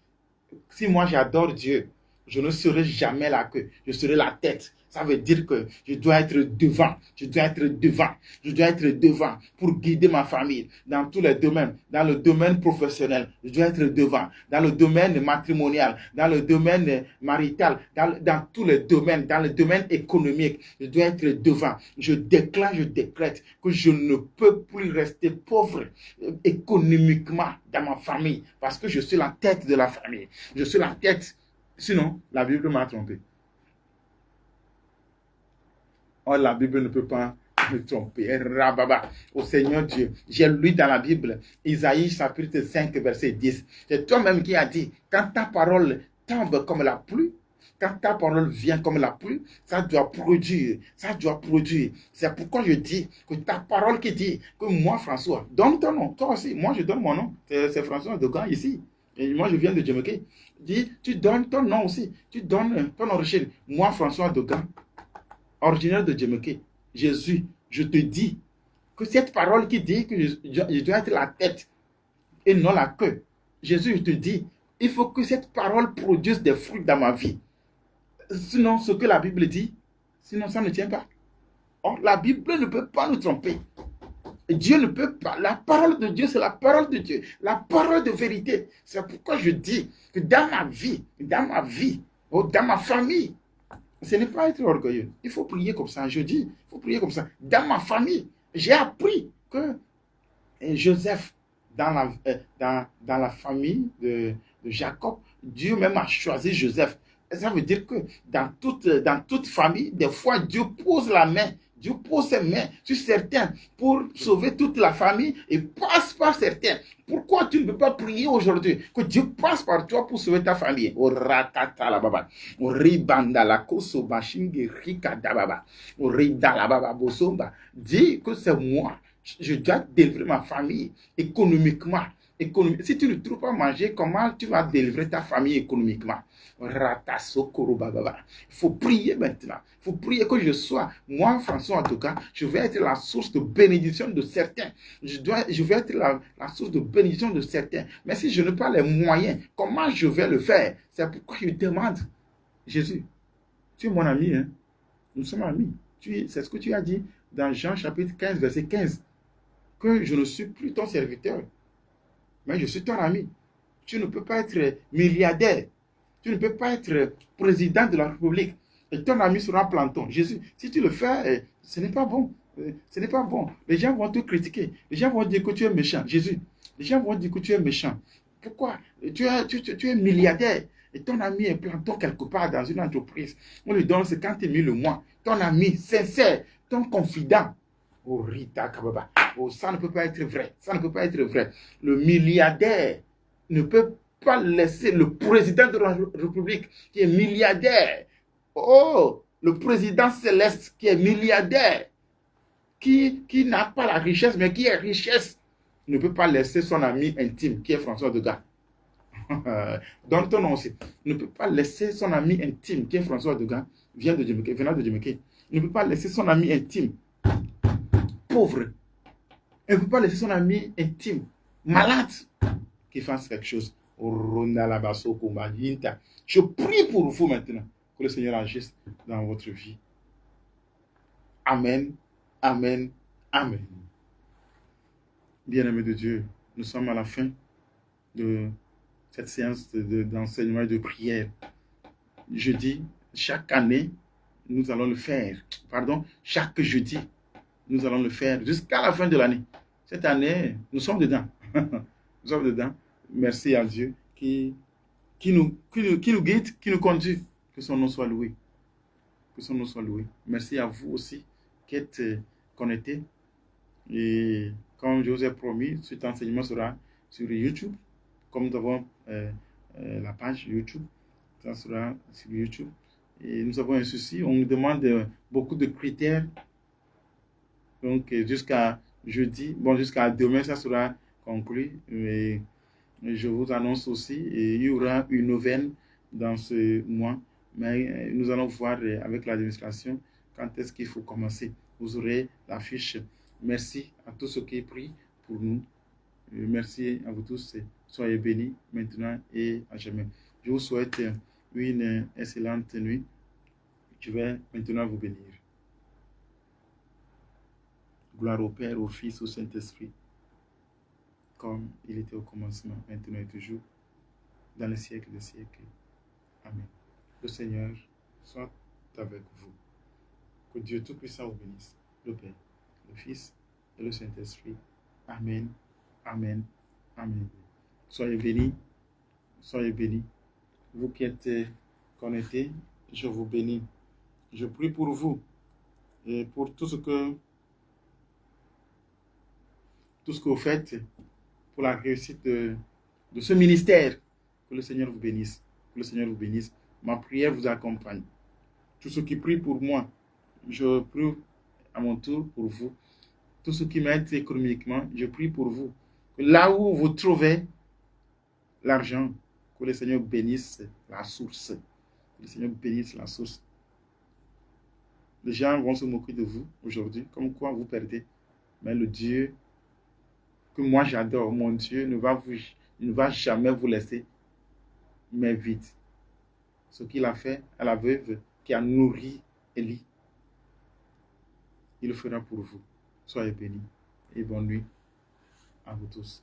si moi j'adore Dieu, Je ne serai jamais la queue, je serai la tête. Ça veut dire que je dois être devant, je dois être devant, je dois être devant pour guider ma famille dans tous les domaines. Dans le domaine professionnel, je dois être devant. Dans le domaine matrimonial, dans le domaine marital, dans tous les domaines, dans le domaine économique, je dois être devant. Je déclare, je décrète que je ne peux plus rester pauvre économiquement dans ma famille parce que je suis la tête de la famille. Je suis la tête. Sinon, la Bible m'a trompé. Oh, la Bible ne peut pas me tromper. Rababa, au Seigneur Dieu. J'ai lu dans la Bible, Isaïe chapitre 5, verset 10. C'est toi-même qui as dit, quand ta parole tombe comme la pluie, quand ta parole vient comme la pluie, ça doit produire, ça doit produire. C'est pourquoi je dis que ta parole qui dit que moi, François, donne ton nom. Toi aussi, moi je donne mon nom. C'est François Dogan ici. Et moi je viens de Djemeke. Dis, tu donnes ton nom aussi. Tu donnes ton origine. Moi, François Dogan, originaire de Djemeke, Jésus, je te dis que cette parole qui dit que je dois être la tête et non la queue, Jésus, je te dis, il faut que cette parole produise des fruits dans ma vie. Sinon, ce que la Bible dit, sinon ça ne tient pas. Or, la Bible ne peut pas nous tromper. Dieu ne peut pas. La parole de Dieu, c'est la parole de Dieu. La parole de vérité. C'est pourquoi je dis que dans ma vie, dans ma famille, ce n'est pas être orgueilleux. Il faut prier comme ça. Je dis, il faut prier comme ça. Dans ma famille, j'ai appris que Joseph, dans la famille de Jacob, Dieu même a choisi Joseph. Ça veut dire que dans toute famille, des fois, Dieu pose la main, Dieu pose ses mains sur certains pour sauver toute la famille et passe par certains. Pourquoi tu ne peux pas prier aujourd'hui que Dieu passe par toi pour sauver ta famille? O rakata la baba, o ribanda la koso bashingi rika da baba, o rida la baba bosomba. Dis que c'est moi. Je dois délivrer ma famille économiquement. Si tu ne trouves pas manger, comment tu vas délivrer ta famille économiquement? Il faut prier maintenant. Il faut prier que je sois, moi, François, en tout cas, je vais être la source de bénédiction de certains. Je vais être la source de bénédiction de certains. Mais si je n'ai pas les moyens, comment je vais le faire? C'est pourquoi je demande, Jésus, tu es mon ami, hein? Nous sommes amis. C'est ce que tu as dit dans Jean chapitre 15, verset 15. Que je ne suis plus ton serviteur, mais je suis ton ami. Tu ne peux pas être milliardaire. Tu ne peux pas être président de la République. Et ton ami sera planton. Jésus, si tu le fais, ce n'est pas bon. Ce n'est pas bon. Les gens vont te critiquer. Les gens vont dire que tu es méchant. Jésus, les gens vont dire que tu es méchant. Pourquoi? Tu es milliardaire. Et ton ami est planton quelque part dans une entreprise. On lui donne 50 000 le mois. Ton ami sincère, ton confident. Oh, Rita Kababa. Oh, ça ne peut pas être vrai. Ça ne peut pas être vrai. Le milliardaire ne peut pas laisser le président de la République qui est milliardaire. Oh, le président céleste qui est milliardaire, qui n'a pas la richesse, mais qui est richesse, ne peut pas laisser son ami intime, qui est François Degas. Donne ton nom aussi. Ne peut pas laisser son ami intime, qui est François Degas, venant de Djemeke. Ne peut pas laisser son ami intime pauvre. Elle ne peut pas laisser son ami intime malade qui fasse quelque chose. Je prie pour vous maintenant que le Seigneur agisse dans votre vie. Amen, amen, amen. Bien-aimés de Dieu, nous sommes à la fin de cette séance d'enseignement et de prière. Jeudi, chaque année, nous allons le faire. Chaque jeudi, nous allons le faire jusqu'à la fin de l'année. Cette année, nous sommes dedans. Nous sommes dedans. Merci à Dieu qui nous guide, qui nous conduit. Que son nom soit loué. Que son nom soit loué. Merci à vous aussi qui êtes connectés. Et comme je vous ai promis, cet enseignement sera sur YouTube. Comme nous avons la page YouTube, ça sera sur YouTube. Et nous avons un souci. On nous demande beaucoup de critères. Donc, jusqu'à jeudi, jusqu'à demain, ça sera conclu. Et je vous annonce aussi, il y aura une neuvaine dans ce mois. Mais nous allons voir avec l'administration quand est-ce qu'il faut commencer. Vous aurez la fiche. Merci à tous ceux qui prient pour nous. Merci à vous tous. Soyez bénis maintenant et à jamais. Je vous souhaite une excellente nuit. Je vais maintenant vous bénir. Gloire au Père, au Fils, au Saint-Esprit, comme il était au commencement, maintenant et toujours, dans les siècles des siècles. Amen. Le Seigneur soit avec vous. Que Dieu Tout-Puissant vous bénisse. Le Père, le Fils et le Saint-Esprit. Amen. Amen. Amen. Soyez bénis. Soyez bénis. Vous qui êtes connectés, je vous bénis. Je prie pour vous et pour tout ce que vous faites pour la réussite de ce ministère. Que le Seigneur vous bénisse. Que le Seigneur vous bénisse. Ma prière vous accompagne. Tous ceux qui prient pour moi, je prie à mon tour pour vous. Tous ceux qui m'aident économiquement, je prie pour vous. Que là où vous trouvez l'argent, que le Seigneur bénisse la source. Que le Seigneur bénisse la source. Les gens vont se moquer de vous aujourd'hui, comme quoi vous perdez. Mais le Dieu que moi j'adore, mon Dieu, ne va jamais vous laisser, mais vite. Ce qu'il a fait à la veuve qui a nourri Élie, il le fera pour vous. Soyez bénis et bonne nuit à vous tous.